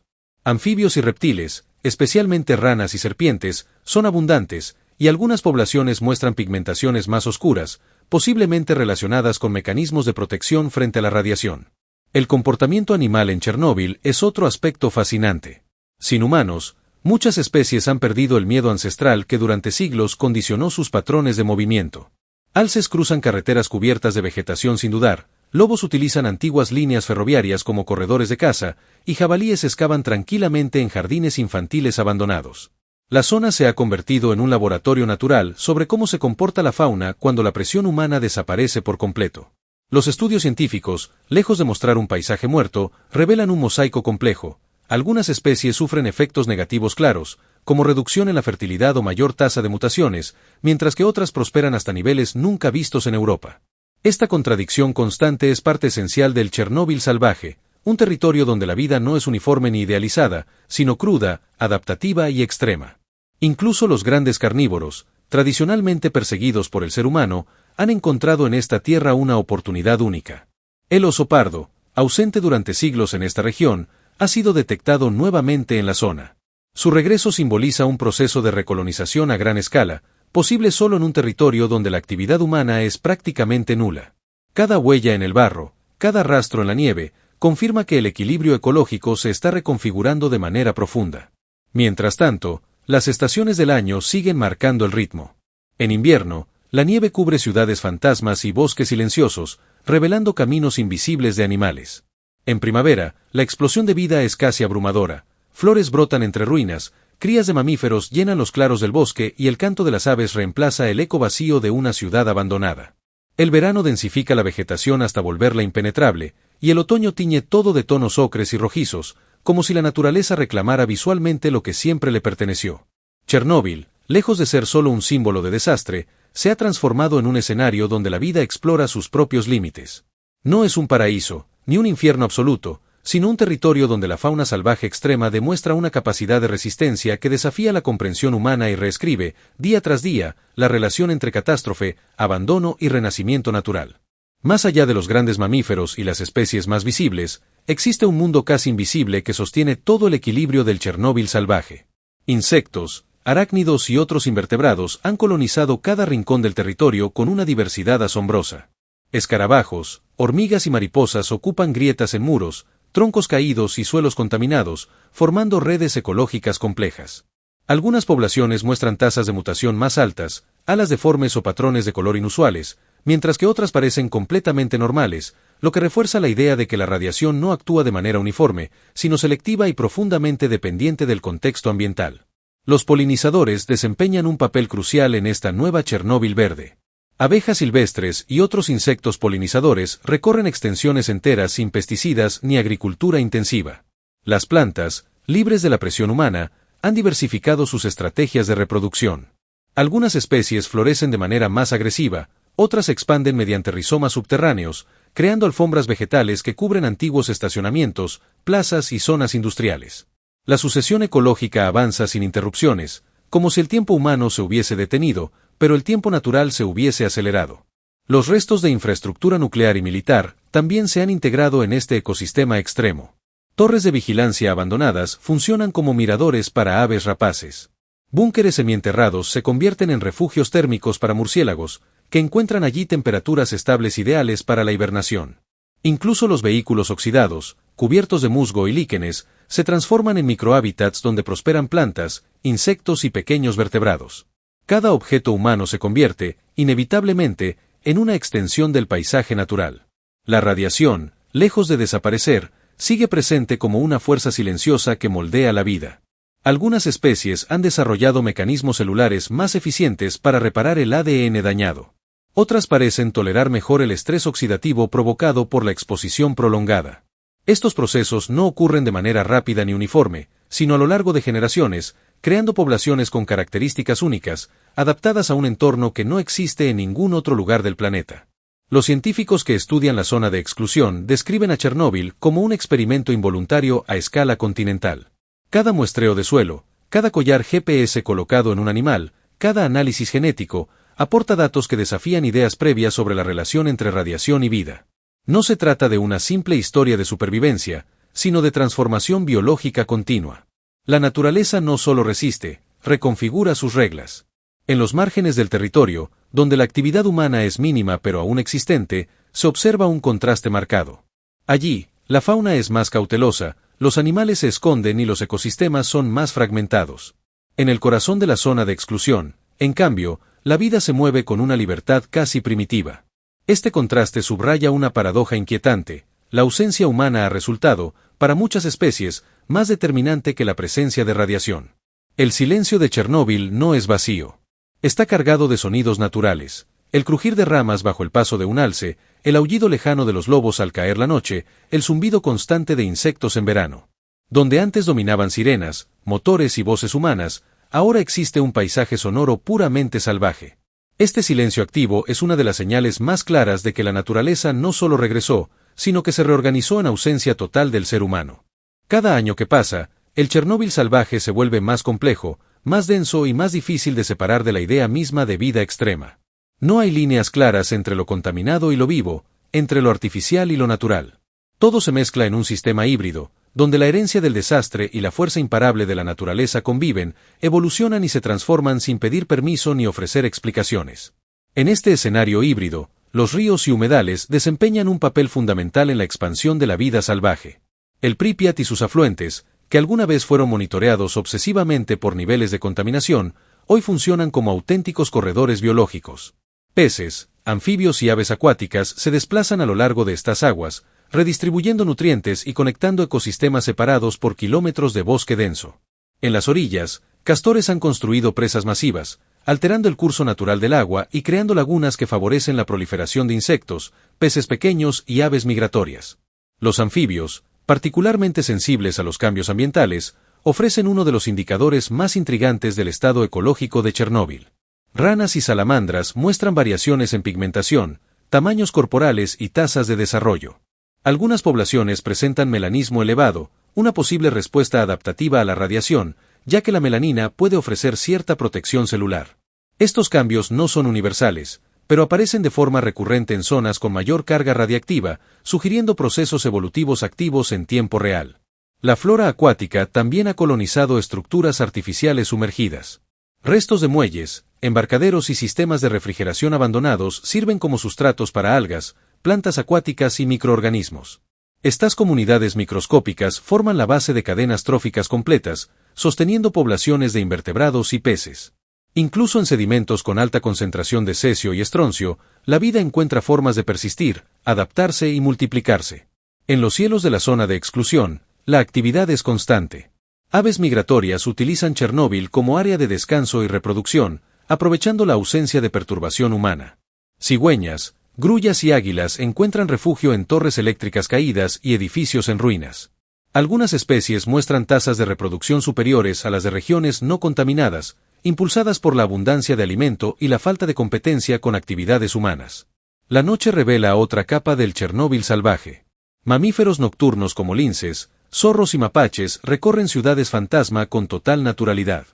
Anfibios y reptiles, especialmente ranas y serpientes, son abundantes, y algunas poblaciones muestran pigmentaciones más oscuras, posiblemente relacionadas con mecanismos de protección frente a la radiación. El comportamiento animal en Chernóbil es otro aspecto fascinante. Sin humanos, muchas especies han perdido el miedo ancestral que durante siglos condicionó sus patrones de movimiento. Alces cruzan carreteras cubiertas de vegetación sin dudar, lobos utilizan antiguas líneas ferroviarias como corredores de caza, y jabalíes excavan tranquilamente en jardines infantiles abandonados. La zona se ha convertido en un laboratorio natural sobre cómo se comporta la fauna cuando la presión humana desaparece por completo. Los estudios científicos, lejos de mostrar un paisaje muerto, revelan un mosaico complejo. Algunas especies sufren efectos negativos claros, como reducción en la fertilidad o mayor tasa de mutaciones, mientras que otras prosperan hasta niveles nunca vistos en Europa. Esta contradicción constante es parte esencial del Chernóbil salvaje, un territorio donde la vida no es uniforme ni idealizada, sino cruda, adaptativa y extrema. Incluso los grandes carnívoros, tradicionalmente perseguidos por el ser humano, han encontrado en esta tierra una oportunidad única. El oso pardo, ausente durante siglos en esta región, ha sido detectado nuevamente en la zona. Su regreso simboliza un proceso de recolonización a gran escala, posible solo en un territorio donde la actividad humana es prácticamente nula. Cada huella en el barro, cada rastro en la nieve, confirma que el equilibrio ecológico se está reconfigurando de manera profunda. Mientras tanto, las estaciones del año siguen marcando el ritmo. En invierno, la nieve cubre ciudades fantasmas y bosques silenciosos, revelando caminos invisibles de animales. En primavera, la explosión de vida es casi abrumadora. Flores brotan entre ruinas, crías de mamíferos llenan los claros del bosque y el canto de las aves reemplaza el eco vacío de una ciudad abandonada. El verano densifica la vegetación hasta volverla impenetrable, y el otoño tiñe todo de tonos ocres y rojizos, como si la naturaleza reclamara visualmente lo que siempre le perteneció. Chernóbil, lejos de ser solo un símbolo de desastre, se ha transformado en un escenario donde la vida explora sus propios límites. No es un paraíso, ni un infierno absoluto, sino un territorio donde la fauna salvaje extrema demuestra una capacidad de resistencia que desafía la comprensión humana y reescribe, día tras día, la relación entre catástrofe, abandono y renacimiento natural. Más allá de los grandes mamíferos y las especies más visibles, existe un mundo casi invisible que sostiene todo el equilibrio del Chernóbil salvaje. Insectos, arácnidos y otros invertebrados han colonizado cada rincón del territorio con una diversidad asombrosa. Escarabajos, hormigas y mariposas ocupan grietas en muros, troncos caídos y suelos contaminados, formando redes ecológicas complejas. Algunas poblaciones muestran tasas de mutación más altas, alas deformes o patrones de color inusuales, mientras que otras parecen completamente normales, lo que refuerza la idea de que la radiación no actúa de manera uniforme, sino selectiva y profundamente dependiente del contexto ambiental. Los polinizadores desempeñan un papel crucial en esta nueva Chernóbil verde. Abejas silvestres y otros insectos polinizadores recorren extensiones enteras sin pesticidas ni agricultura intensiva. Las plantas, libres de la presión humana, han diversificado sus estrategias de reproducción. Algunas especies florecen de manera más agresiva, otras se expanden mediante rizomas subterráneos, creando alfombras vegetales que cubren antiguos estacionamientos, plazas y zonas industriales. La sucesión ecológica avanza sin interrupciones, como si el tiempo humano se hubiese detenido, pero el tiempo natural se hubiese acelerado. Los restos de infraestructura nuclear y militar también se han integrado en este ecosistema extremo. Torres de vigilancia abandonadas funcionan como miradores para aves rapaces. Búnkeres semienterrados se convierten en refugios térmicos para murciélagos, que encuentran allí temperaturas estables ideales para la hibernación. Incluso los vehículos oxidados, cubiertos de musgo y líquenes, se transforman en microhábitats donde prosperan plantas, insectos y pequeños vertebrados. Cada objeto humano se convierte, inevitablemente, en una extensión del paisaje natural. La radiación, lejos de desaparecer, sigue presente como una fuerza silenciosa que moldea la vida. Algunas especies han desarrollado mecanismos celulares más eficientes para reparar el ADN dañado. Otras parecen tolerar mejor el estrés oxidativo provocado por la exposición prolongada. Estos procesos no ocurren de manera rápida ni uniforme, sino a lo largo de generaciones, creando poblaciones con características únicas, adaptadas a un entorno que no existe en ningún otro lugar del planeta. Los científicos que estudian la zona de exclusión describen a Chernóbil como un experimento involuntario a escala continental. Cada muestreo de suelo, cada collar GPS colocado en un animal, cada análisis genético, aporta datos que desafían ideas previas sobre la relación entre radiación y vida. No se trata de una simple historia de supervivencia, sino de transformación biológica continua. La naturaleza no solo resiste, reconfigura sus reglas. En los márgenes del territorio, donde la actividad humana es mínima pero aún existente, se observa un contraste marcado. Allí, la fauna es más cautelosa, los animales se esconden y los ecosistemas son más fragmentados. En el corazón de la zona de exclusión, en cambio, la vida se mueve con una libertad casi primitiva. Este contraste subraya una paradoja inquietante: la ausencia humana ha resultado, para muchas especies, más determinante que la presencia de radiación. El silencio de Chernóbil no es vacío. Está cargado de sonidos naturales: el crujir de ramas bajo el paso de un alce, el aullido lejano de los lobos al caer la noche, el zumbido constante de insectos en verano. Donde antes dominaban sirenas, motores y voces humanas, ahora existe un paisaje sonoro puramente salvaje. Este silencio activo es una de las señales más claras de que la naturaleza no solo regresó, sino que se reorganizó en ausencia total del ser humano. Cada año que pasa, el Chernóbil salvaje se vuelve más complejo, más denso y más difícil de separar de la idea misma de vida extrema. No hay líneas claras entre lo contaminado y lo vivo, entre lo artificial y lo natural. Todo se mezcla en un sistema híbrido, donde la herencia del desastre y la fuerza imparable de la naturaleza conviven, evolucionan y se transforman sin pedir permiso ni ofrecer explicaciones. En este escenario híbrido, los ríos y humedales desempeñan un papel fundamental en la expansión de la vida salvaje. El Prípiat y sus afluentes, que alguna vez fueron monitoreados obsesivamente por niveles de contaminación, hoy funcionan como auténticos corredores biológicos. Peces, anfibios y aves acuáticas se desplazan a lo largo de estas aguas, redistribuyendo nutrientes y conectando ecosistemas separados por kilómetros de bosque denso. En las orillas, castores han construido presas masivas, alterando el curso natural del agua y creando lagunas que favorecen la proliferación de insectos, peces pequeños y aves migratorias. Los anfibios, particularmente sensibles a los cambios ambientales, ofrecen uno de los indicadores más intrigantes del estado ecológico de Chernóbil. Ranas y salamandras muestran variaciones en pigmentación, tamaños corporales y tasas de desarrollo. Algunas poblaciones presentan melanismo elevado, una posible respuesta adaptativa a la radiación, ya que la melanina puede ofrecer cierta protección celular. Estos cambios no son universales, pero aparecen de forma recurrente en zonas con mayor carga radiactiva, sugiriendo procesos evolutivos activos en tiempo real. La flora acuática también ha colonizado estructuras artificiales sumergidas. Restos de muelles, embarcaderos y sistemas de refrigeración abandonados sirven como sustratos para algas, plantas acuáticas y microorganismos. Estas comunidades microscópicas forman la base de cadenas tróficas completas, sosteniendo poblaciones de invertebrados y peces. Incluso en sedimentos con alta concentración de cesio y estroncio, la vida encuentra formas de persistir, adaptarse y multiplicarse. En los cielos de la zona de exclusión, la actividad es constante. Aves migratorias utilizan Chernóbil como área de descanso y reproducción, aprovechando la ausencia de perturbación humana. Cigüeñas, grullas y águilas encuentran refugio en torres eléctricas caídas y edificios en ruinas. Algunas especies muestran tasas de reproducción superiores a las de regiones no contaminadas, impulsadas por la abundancia de alimento y la falta de competencia con actividades humanas. La noche revela otra capa del Chernóbil salvaje. Mamíferos nocturnos como linces, zorros y mapaches recorren ciudades fantasma con total naturalidad.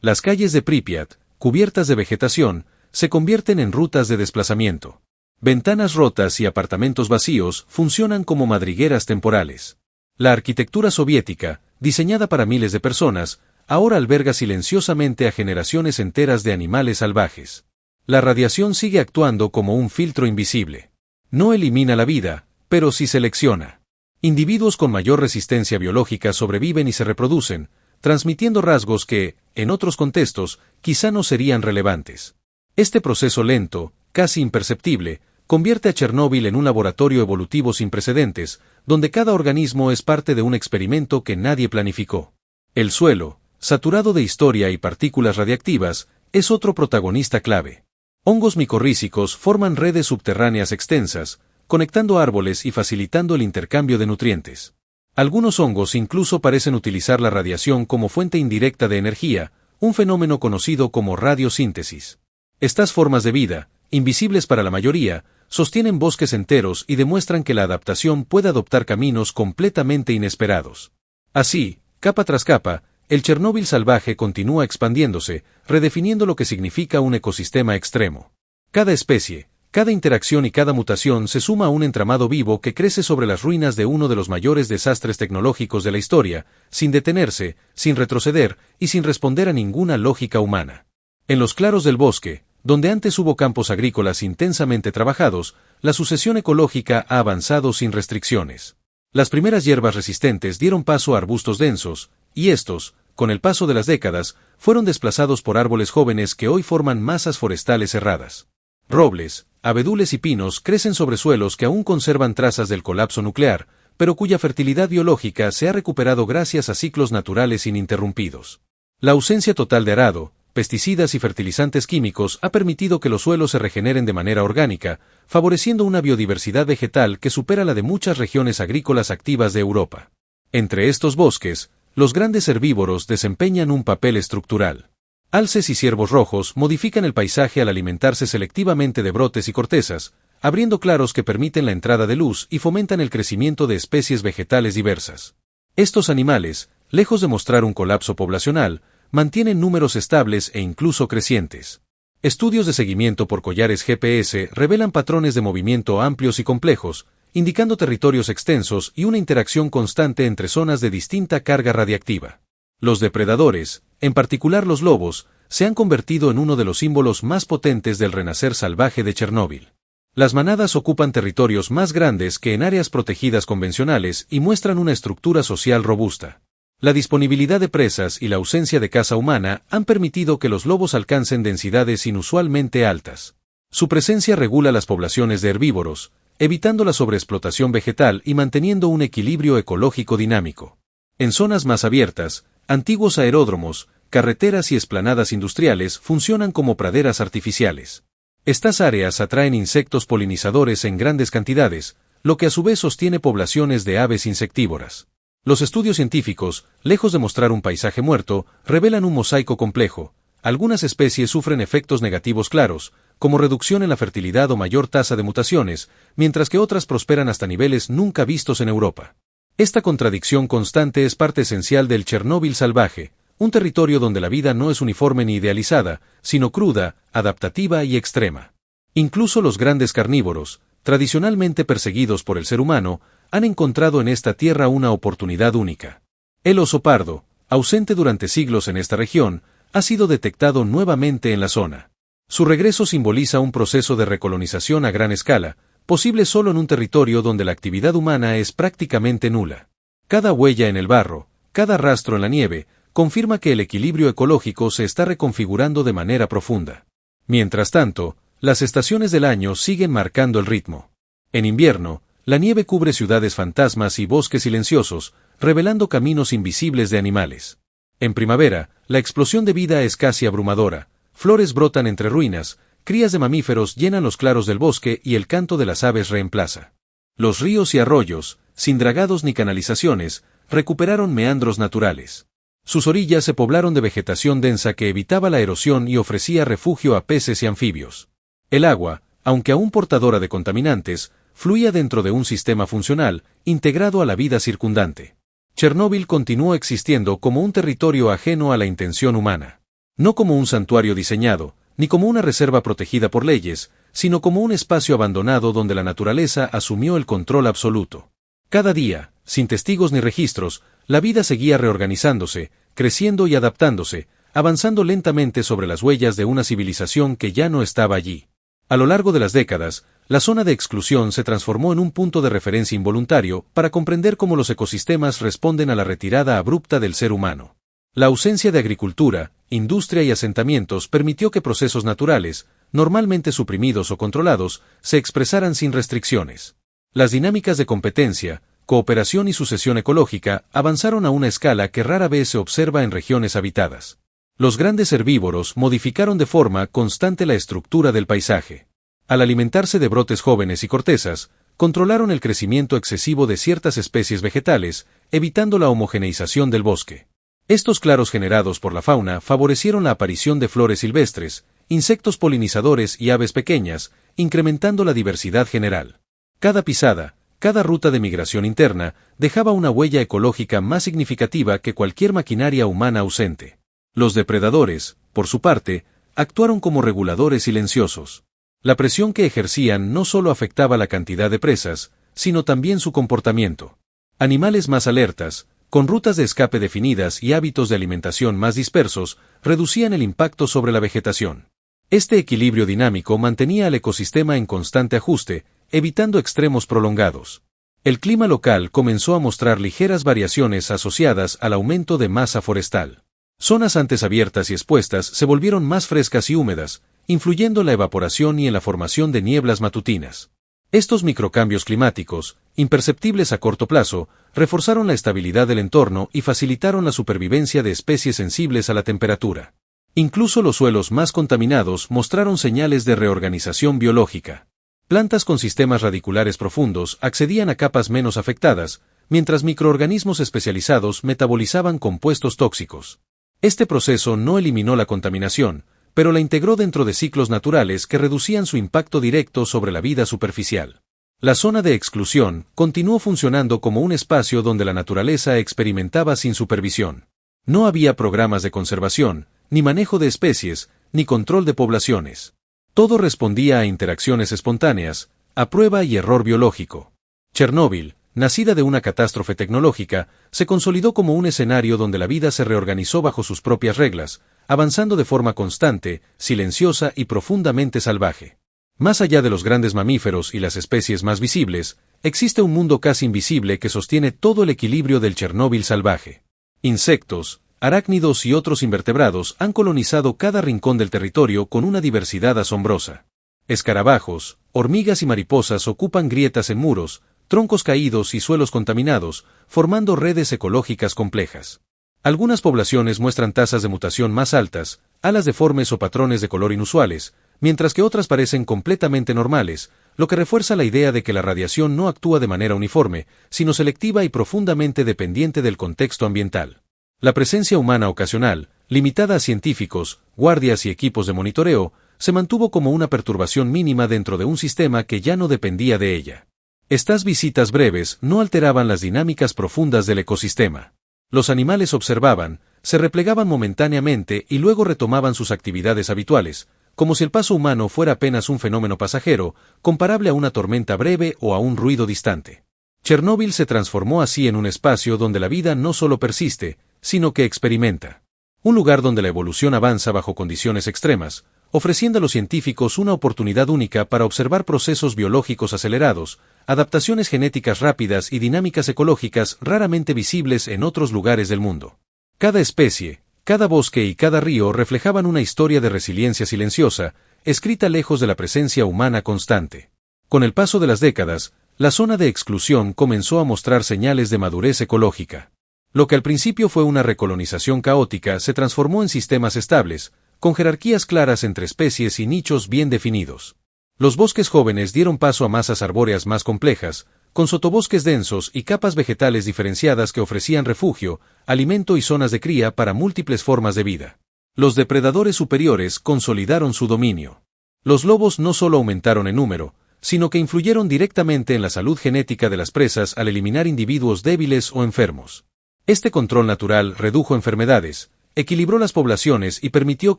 Las calles de Prípiat, cubiertas de vegetación, se convierten en rutas de desplazamiento. Ventanas rotas y apartamentos vacíos funcionan como madrigueras temporales. La arquitectura soviética, diseñada para miles de personas, ahora alberga silenciosamente a generaciones enteras de animales salvajes. La radiación sigue actuando como un filtro invisible. No elimina la vida, pero sí selecciona. Individuos con mayor resistencia biológica sobreviven y se reproducen, transmitiendo rasgos que, en otros contextos, quizá no serían relevantes. Este proceso lento, casi imperceptible, convierte a Chernóbil en un laboratorio evolutivo sin precedentes, donde cada organismo es parte de un experimento que nadie planificó. El suelo, saturado de historia y partículas radiactivas, es otro protagonista clave. Hongos micorrízicos forman redes subterráneas extensas, conectando árboles y facilitando el intercambio de nutrientes. Algunos hongos incluso parecen utilizar la radiación como fuente indirecta de energía, un fenómeno conocido como radiosíntesis. Estas formas de vida, invisibles para la mayoría, sostienen bosques enteros y demuestran que la adaptación puede adoptar caminos completamente inesperados. Así, capa tras capa, el Chernóbil salvaje continúa expandiéndose, redefiniendo lo que significa un ecosistema extremo. Cada especie, Cada interacción y cada mutación se suma a un entramado vivo que crece sobre las ruinas de uno de los mayores desastres tecnológicos de la historia, sin detenerse, sin retroceder y sin responder a ninguna lógica humana. En los claros del bosque, donde antes hubo campos agrícolas intensamente trabajados, la sucesión ecológica ha avanzado sin restricciones. Las primeras hierbas resistentes dieron paso a arbustos densos, y estos, con el paso de las décadas, fueron desplazados por árboles jóvenes que hoy forman masas forestales cerradas. Robles, abedules y pinos crecen sobre suelos que aún conservan trazas del colapso nuclear, pero cuya fertilidad biológica se ha recuperado gracias a ciclos naturales ininterrumpidos. La ausencia total de arado, pesticidas y fertilizantes químicos ha permitido que los suelos se regeneren de manera orgánica, favoreciendo una biodiversidad vegetal que supera la de muchas regiones agrícolas activas de Europa. Entre estos bosques, los grandes herbívoros desempeñan un papel estructural. Alces y ciervos rojos modifican el paisaje al alimentarse selectivamente de brotes y cortezas, abriendo claros que permiten la entrada de luz y fomentan el crecimiento de especies vegetales diversas. Estos animales, lejos de mostrar un colapso poblacional, mantienen números estables e incluso crecientes. Estudios de seguimiento por collares GPS revelan patrones de movimiento amplios y complejos, indicando territorios extensos y una interacción constante entre zonas de distinta carga radiactiva. Los depredadores, en particular los lobos, se han convertido en uno de los símbolos más potentes del renacer salvaje de Chernóbil. Las manadas ocupan territorios más grandes que en áreas protegidas convencionales y muestran una estructura social robusta. La disponibilidad de presas y la ausencia de caza humana han permitido que los lobos alcancen densidades inusualmente altas. Su presencia regula las poblaciones de herbívoros, evitando la sobreexplotación vegetal y manteniendo un equilibrio ecológico dinámico. En zonas más abiertas, antiguos aeródromos, carreteras y esplanadas industriales funcionan como praderas artificiales. Estas áreas atraen insectos polinizadores en grandes cantidades, lo que a su vez sostiene poblaciones de aves insectívoras. Los estudios científicos, lejos de mostrar un paisaje muerto, revelan un mosaico complejo. Algunas especies sufren efectos negativos claros, como reducción en la fertilidad o mayor tasa de mutaciones, mientras que otras prosperan hasta niveles nunca vistos en Europa. Esta contradicción constante es parte esencial del Chernóbil salvaje, un territorio donde la vida no es uniforme ni idealizada, sino cruda, adaptativa y extrema. Incluso los grandes carnívoros, tradicionalmente perseguidos por el ser humano, han encontrado en esta tierra una oportunidad única. El oso pardo, ausente durante siglos en esta región, ha sido detectado nuevamente en la zona. Su regreso simboliza un proceso de recolonización a gran escala, posible solo en un territorio donde la actividad humana es prácticamente nula. Cada huella en el barro, cada rastro en la nieve, confirma que el equilibrio ecológico se está reconfigurando de manera profunda. Mientras tanto, las estaciones del año siguen marcando el ritmo. En invierno, la nieve cubre ciudades fantasmas y bosques silenciosos, revelando caminos invisibles de animales. En primavera, la explosión de vida es casi abrumadora, flores brotan entre ruinas, crías de mamíferos llenan los claros del bosque y el canto de las aves reemplaza. Los ríos y arroyos, sin dragados ni canalizaciones, recuperaron meandros naturales. Sus orillas se poblaron de vegetación densa que evitaba la erosión y ofrecía refugio a peces y anfibios. El agua, aunque aún portadora de contaminantes, fluía dentro de un sistema funcional, integrado a la vida circundante. Chernóbil continuó existiendo como un territorio ajeno a la intención humana. No como un santuario diseñado, ni como una reserva protegida por leyes, sino como un espacio abandonado donde la naturaleza asumió el control absoluto. Cada día, sin testigos ni registros, la vida seguía reorganizándose, creciendo y adaptándose, avanzando lentamente sobre las huellas de una civilización que ya no estaba allí. A lo largo de las décadas, la zona de exclusión se transformó en un punto de referencia involuntario para comprender cómo los ecosistemas responden a la retirada abrupta del ser humano. La ausencia de agricultura, industria y asentamientos permitió que procesos naturales, normalmente suprimidos o controlados, se expresaran sin restricciones. Las dinámicas de competencia, cooperación y sucesión ecológica avanzaron a una escala que rara vez se observa en regiones habitadas. Los grandes herbívoros modificaron de forma constante la estructura del paisaje. Al alimentarse de brotes jóvenes y cortezas, controlaron el crecimiento excesivo de ciertas especies vegetales, evitando la homogeneización del bosque. Estos claros generados por la fauna favorecieron la aparición de flores silvestres, insectos polinizadores y aves pequeñas, incrementando la diversidad general. Cada pisada, cada ruta de migración interna, dejaba una huella ecológica más significativa que cualquier maquinaria humana ausente. Los depredadores, por su parte, actuaron como reguladores silenciosos. La presión que ejercían no solo afectaba la cantidad de presas, sino también su comportamiento. Animales más alertas, con rutas de escape definidas y hábitos de alimentación más dispersos, reducían el impacto sobre la vegetación. Este equilibrio dinámico mantenía al ecosistema en constante ajuste, evitando extremos prolongados. El clima local comenzó a mostrar ligeras variaciones asociadas al aumento de masa forestal. Zonas antes abiertas y expuestas se volvieron más frescas y húmedas, influyendo en la evaporación y en la formación de nieblas matutinas. Estos microcambios climáticos, imperceptibles a corto plazo, reforzaron la estabilidad del entorno y facilitaron la supervivencia de especies sensibles a la temperatura. Incluso los suelos más contaminados mostraron señales de reorganización biológica. Plantas con sistemas radiculares profundos accedían a capas menos afectadas, mientras microorganismos especializados metabolizaban compuestos tóxicos. Este proceso no eliminó la contaminación, pero la integró dentro de ciclos naturales que reducían su impacto directo sobre la vida superficial. La zona de exclusión continuó funcionando como un espacio donde la naturaleza experimentaba sin supervisión. No había programas de conservación, ni manejo de especies, ni control de poblaciones. Todo respondía a interacciones espontáneas, a prueba y error biológico. Chernóbil, nacida de una catástrofe tecnológica, se consolidó como un escenario donde la vida se reorganizó bajo sus propias reglas, avanzando de forma constante, silenciosa y profundamente salvaje. Más allá de los grandes mamíferos y las especies más visibles, existe un mundo casi invisible que sostiene todo el equilibrio del Chernóbil salvaje. Insectos, arácnidos y otros invertebrados han colonizado cada rincón del territorio con una diversidad asombrosa. Escarabajos, hormigas y mariposas ocupan grietas en muros, troncos caídos y suelos contaminados, formando redes ecológicas complejas. Algunas poblaciones muestran tasas de mutación más altas, alas deformes o patrones de color inusuales, mientras que otras parecen completamente normales, lo que refuerza la idea de que la radiación no actúa de manera uniforme, sino selectiva y profundamente dependiente del contexto ambiental. La presencia humana ocasional, limitada a científicos, guardias y equipos de monitoreo, se mantuvo como una perturbación mínima dentro de un sistema que ya no dependía de ella. Estas visitas breves no alteraban las dinámicas profundas del ecosistema. Los animales observaban, se replegaban momentáneamente y luego retomaban sus actividades habituales, como si el paso humano fuera apenas un fenómeno pasajero, comparable a una tormenta breve o a un ruido distante. Chernóbil se transformó así en un espacio donde la vida no solo persiste, sino que experimenta. Un lugar donde la evolución avanza bajo condiciones extremas, ofreciendo a los científicos una oportunidad única para observar procesos biológicos acelerados, adaptaciones genéticas rápidas y dinámicas ecológicas raramente visibles en otros lugares del mundo. Cada especie, cada bosque y cada río reflejaban una historia de resiliencia silenciosa, escrita lejos de la presencia humana constante. Con el paso de las décadas, la zona de exclusión comenzó a mostrar señales de madurez ecológica. Lo que al principio fue una recolonización caótica se transformó en sistemas estables, con jerarquías claras entre especies y nichos bien definidos. Los bosques jóvenes dieron paso a masas arbóreas más complejas, con sotobosques densos y capas vegetales diferenciadas que ofrecían refugio, alimento y zonas de cría para múltiples formas de vida. Los depredadores superiores consolidaron su dominio. Los lobos no solo aumentaron en número, sino que influyeron directamente en la salud genética de las presas al eliminar individuos débiles o enfermos. Este control natural redujo enfermedades, equilibró las poblaciones y permitió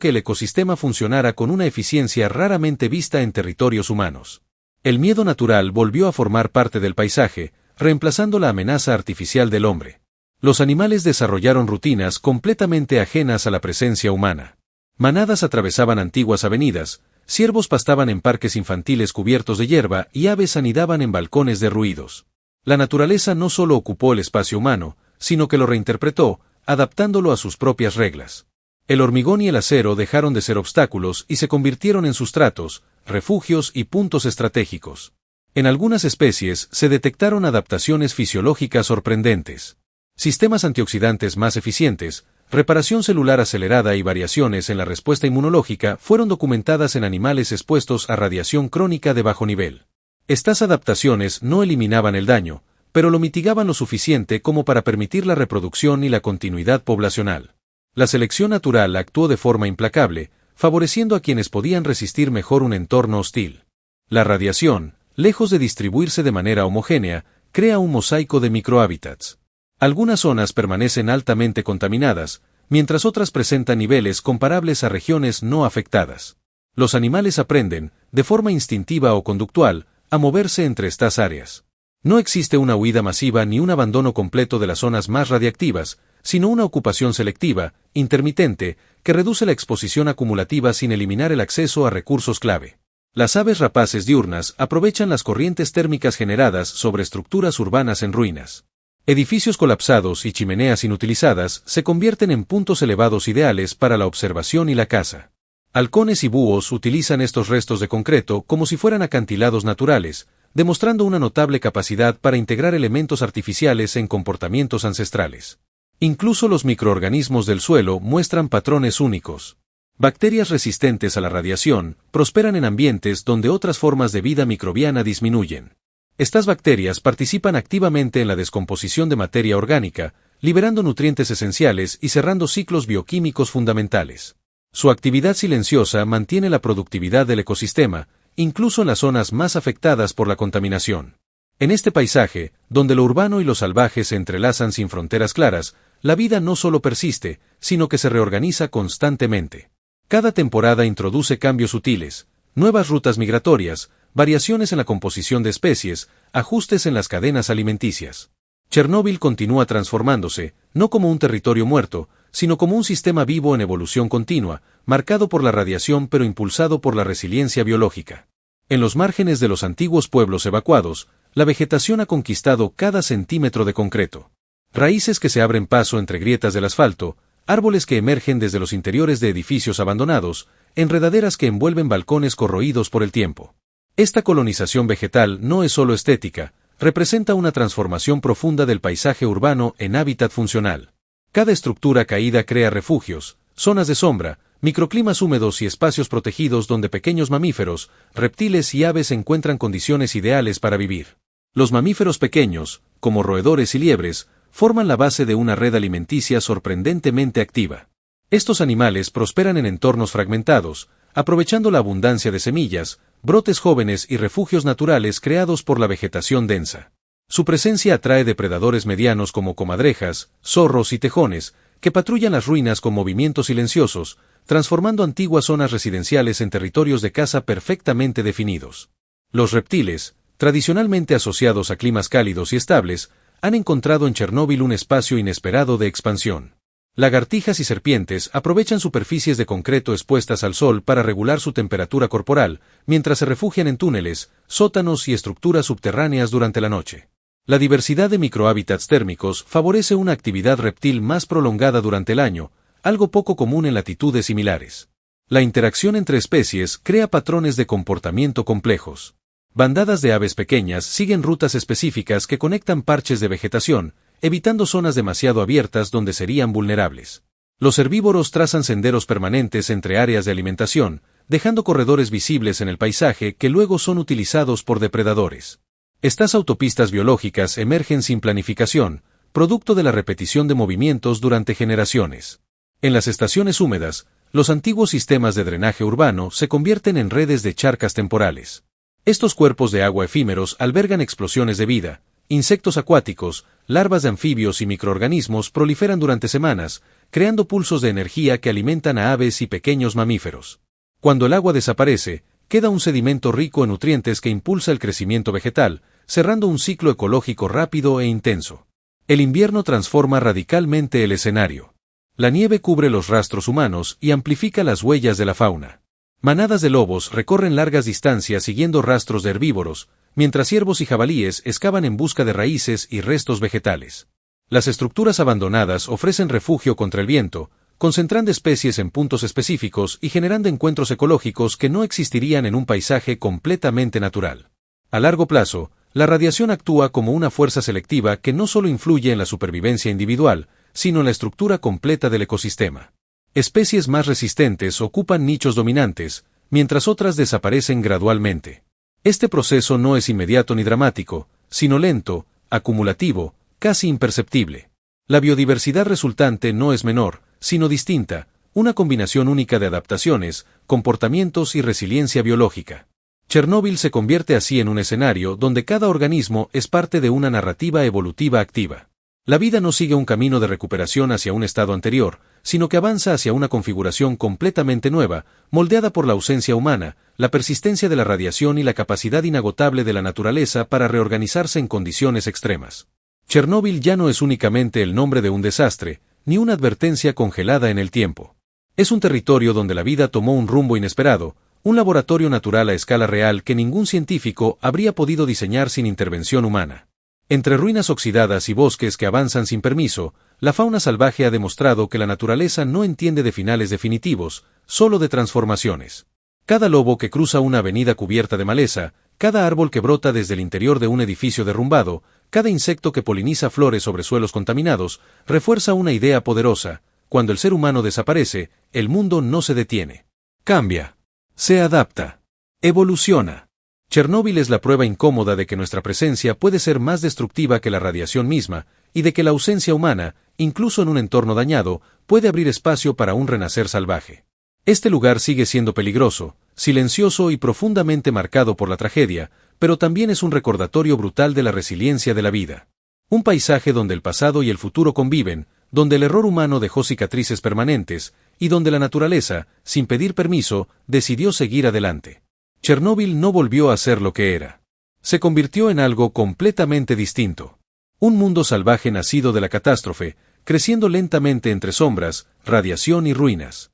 que el ecosistema funcionara con una eficiencia raramente vista en territorios humanos. El miedo natural volvió a formar parte del paisaje, reemplazando la amenaza artificial del hombre. Los animales desarrollaron rutinas completamente ajenas a la presencia humana. Manadas atravesaban antiguas avenidas, ciervos pastaban en parques infantiles cubiertos de hierba y aves anidaban en balcones derruidos. La naturaleza no solo ocupó el espacio humano, sino que lo reinterpretó, adaptándolo a sus propias reglas. El hormigón y el acero dejaron de ser obstáculos y se convirtieron en sustratos, refugios y puntos estratégicos. En algunas especies se detectaron adaptaciones fisiológicas sorprendentes. Sistemas antioxidantes más eficientes, reparación celular acelerada y variaciones en la respuesta inmunológica fueron documentadas en animales expuestos a radiación crónica de bajo nivel. Estas adaptaciones no eliminaban el daño, pero lo mitigaban lo suficiente como para permitir la reproducción y la continuidad poblacional. La selección natural actuó de forma implacable, favoreciendo a quienes podían resistir mejor un entorno hostil. La radiación, lejos de distribuirse de manera homogénea, crea un mosaico de microhábitats. Algunas zonas permanecen altamente contaminadas, mientras otras presentan niveles comparables a regiones no afectadas. Los animales aprenden, de forma instintiva o conductual, a moverse entre estas áreas. No existe una huida masiva ni un abandono completo de las zonas más radiactivas, sino una ocupación selectiva, intermitente, que reduce la exposición acumulativa sin eliminar el acceso a recursos clave. Las aves rapaces diurnas aprovechan las corrientes térmicas generadas sobre estructuras urbanas en ruinas. Edificios colapsados y chimeneas inutilizadas se convierten en puntos elevados ideales para la observación y la caza. Halcones y búhos utilizan estos restos de concreto como si fueran acantilados naturales, demostrando una notable capacidad para integrar elementos artificiales en comportamientos ancestrales. Incluso los microorganismos del suelo muestran patrones únicos. Bacterias resistentes a la radiación prosperan en ambientes donde otras formas de vida microbiana disminuyen. Estas bacterias participan activamente en la descomposición de materia orgánica, liberando nutrientes esenciales y cerrando ciclos bioquímicos fundamentales. Su actividad silenciosa mantiene la productividad del ecosistema, incluso en las zonas más afectadas por la contaminación. En este paisaje, donde lo urbano y lo salvaje se entrelazan sin fronteras claras, la vida no solo persiste, sino que se reorganiza constantemente. Cada temporada introduce cambios sutiles, nuevas rutas migratorias, variaciones en la composición de especies, ajustes en las cadenas alimenticias. Chernóbil continúa transformándose, no como un territorio muerto, sino como un sistema vivo en evolución continua, marcado por la radiación pero impulsado por la resiliencia biológica. En los márgenes de los antiguos pueblos evacuados, la vegetación ha conquistado cada centímetro de concreto. Raíces que se abren paso entre grietas del asfalto, árboles que emergen desde los interiores de edificios abandonados, enredaderas que envuelven balcones corroídos por el tiempo. Esta colonización vegetal no es solo estética, representa una transformación profunda del paisaje urbano en hábitat funcional. Cada estructura caída crea refugios, zonas de sombra, microclimas húmedos y espacios protegidos donde pequeños mamíferos, reptiles y aves encuentran condiciones ideales para vivir. Los mamíferos pequeños, como roedores y liebres, forman la base de una red alimenticia sorprendentemente activa. Estos animales prosperan en entornos fragmentados, aprovechando la abundancia de semillas, brotes jóvenes y refugios naturales creados por la vegetación densa. Su presencia atrae depredadores medianos como comadrejas, zorros y tejones, que patrullan las ruinas con movimientos silenciosos, transformando antiguas zonas residenciales en territorios de caza perfectamente definidos. Los reptiles, tradicionalmente asociados a climas cálidos y estables, han encontrado en Chernóbil un espacio inesperado de expansión. Lagartijas y serpientes aprovechan superficies de concreto expuestas al sol para regular su temperatura corporal, mientras se refugian en túneles, sótanos y estructuras subterráneas durante la noche. La diversidad de microhábitats térmicos favorece una actividad reptil más prolongada durante el año, algo poco común en latitudes similares. La interacción entre especies crea patrones de comportamiento complejos. Bandadas de aves pequeñas siguen rutas específicas que conectan parches de vegetación, evitando zonas demasiado abiertas donde serían vulnerables. Los herbívoros trazan senderos permanentes entre áreas de alimentación, dejando corredores visibles en el paisaje que luego son utilizados por depredadores. Estas autopistas biológicas emergen sin planificación, producto de la repetición de movimientos durante generaciones. En las estaciones húmedas, los antiguos sistemas de drenaje urbano se convierten en redes de charcas temporales. Estos cuerpos de agua efímeros albergan explosiones de vida, insectos acuáticos, larvas de anfibios y microorganismos proliferan durante semanas, creando pulsos de energía que alimentan a aves y pequeños mamíferos. Cuando el agua desaparece, queda un sedimento rico en nutrientes que impulsa el crecimiento vegetal, cerrando un ciclo ecológico rápido e intenso. El invierno transforma radicalmente el escenario. La nieve cubre los rastros humanos y amplifica las huellas de la fauna. Manadas de lobos recorren largas distancias siguiendo rastros de herbívoros, mientras ciervos y jabalíes excavan en busca de raíces y restos vegetales. Las estructuras abandonadas ofrecen refugio contra el viento, concentrando especies en puntos específicos y generando encuentros ecológicos que no existirían en un paisaje completamente natural. A largo plazo, la radiación actúa como una fuerza selectiva que no solo influye en la supervivencia individual, sino en la estructura completa del ecosistema. Especies más resistentes ocupan nichos dominantes, mientras otras desaparecen gradualmente. Este proceso no es inmediato ni dramático, sino lento, acumulativo, casi imperceptible. La biodiversidad resultante no es menor, sino distinta, una combinación única de adaptaciones, comportamientos y resiliencia biológica. Chernóbil se convierte así en un escenario donde cada organismo es parte de una narrativa evolutiva activa. La vida no sigue un camino de recuperación hacia un estado anterior, sino que avanza hacia una configuración completamente nueva, moldeada por la ausencia humana, la persistencia de la radiación y la capacidad inagotable de la naturaleza para reorganizarse en condiciones extremas. Chernóbil ya no es únicamente el nombre de un desastre, ni una advertencia congelada en el tiempo. Es un territorio donde la vida tomó un rumbo inesperado, un laboratorio natural a escala real que ningún científico habría podido diseñar sin intervención humana. Entre ruinas oxidadas y bosques que avanzan sin permiso, la fauna salvaje ha demostrado que la naturaleza no entiende de finales definitivos, solo de transformaciones. Cada lobo que cruza una avenida cubierta de maleza, cada árbol que brota desde el interior de un edificio derrumbado, cada insecto que poliniza flores sobre suelos contaminados, refuerza una idea poderosa: cuando el ser humano desaparece, el mundo no se detiene. Cambia. Se adapta. Evoluciona. Chernóbil es la prueba incómoda de que nuestra presencia puede ser más destructiva que la radiación misma, y de que la ausencia humana, incluso en un entorno dañado, puede abrir espacio para un renacer salvaje. Este lugar sigue siendo peligroso, silencioso y profundamente marcado por la tragedia, pero también es un recordatorio brutal de la resiliencia de la vida. Un paisaje donde el pasado y el futuro conviven, donde el error humano dejó cicatrices permanentes, y donde la naturaleza, sin pedir permiso, decidió seguir adelante. Chernóbil no volvió a ser lo que era. Se convirtió en algo completamente distinto. Un mundo salvaje nacido de la catástrofe, creciendo lentamente entre sombras, radiación y ruinas.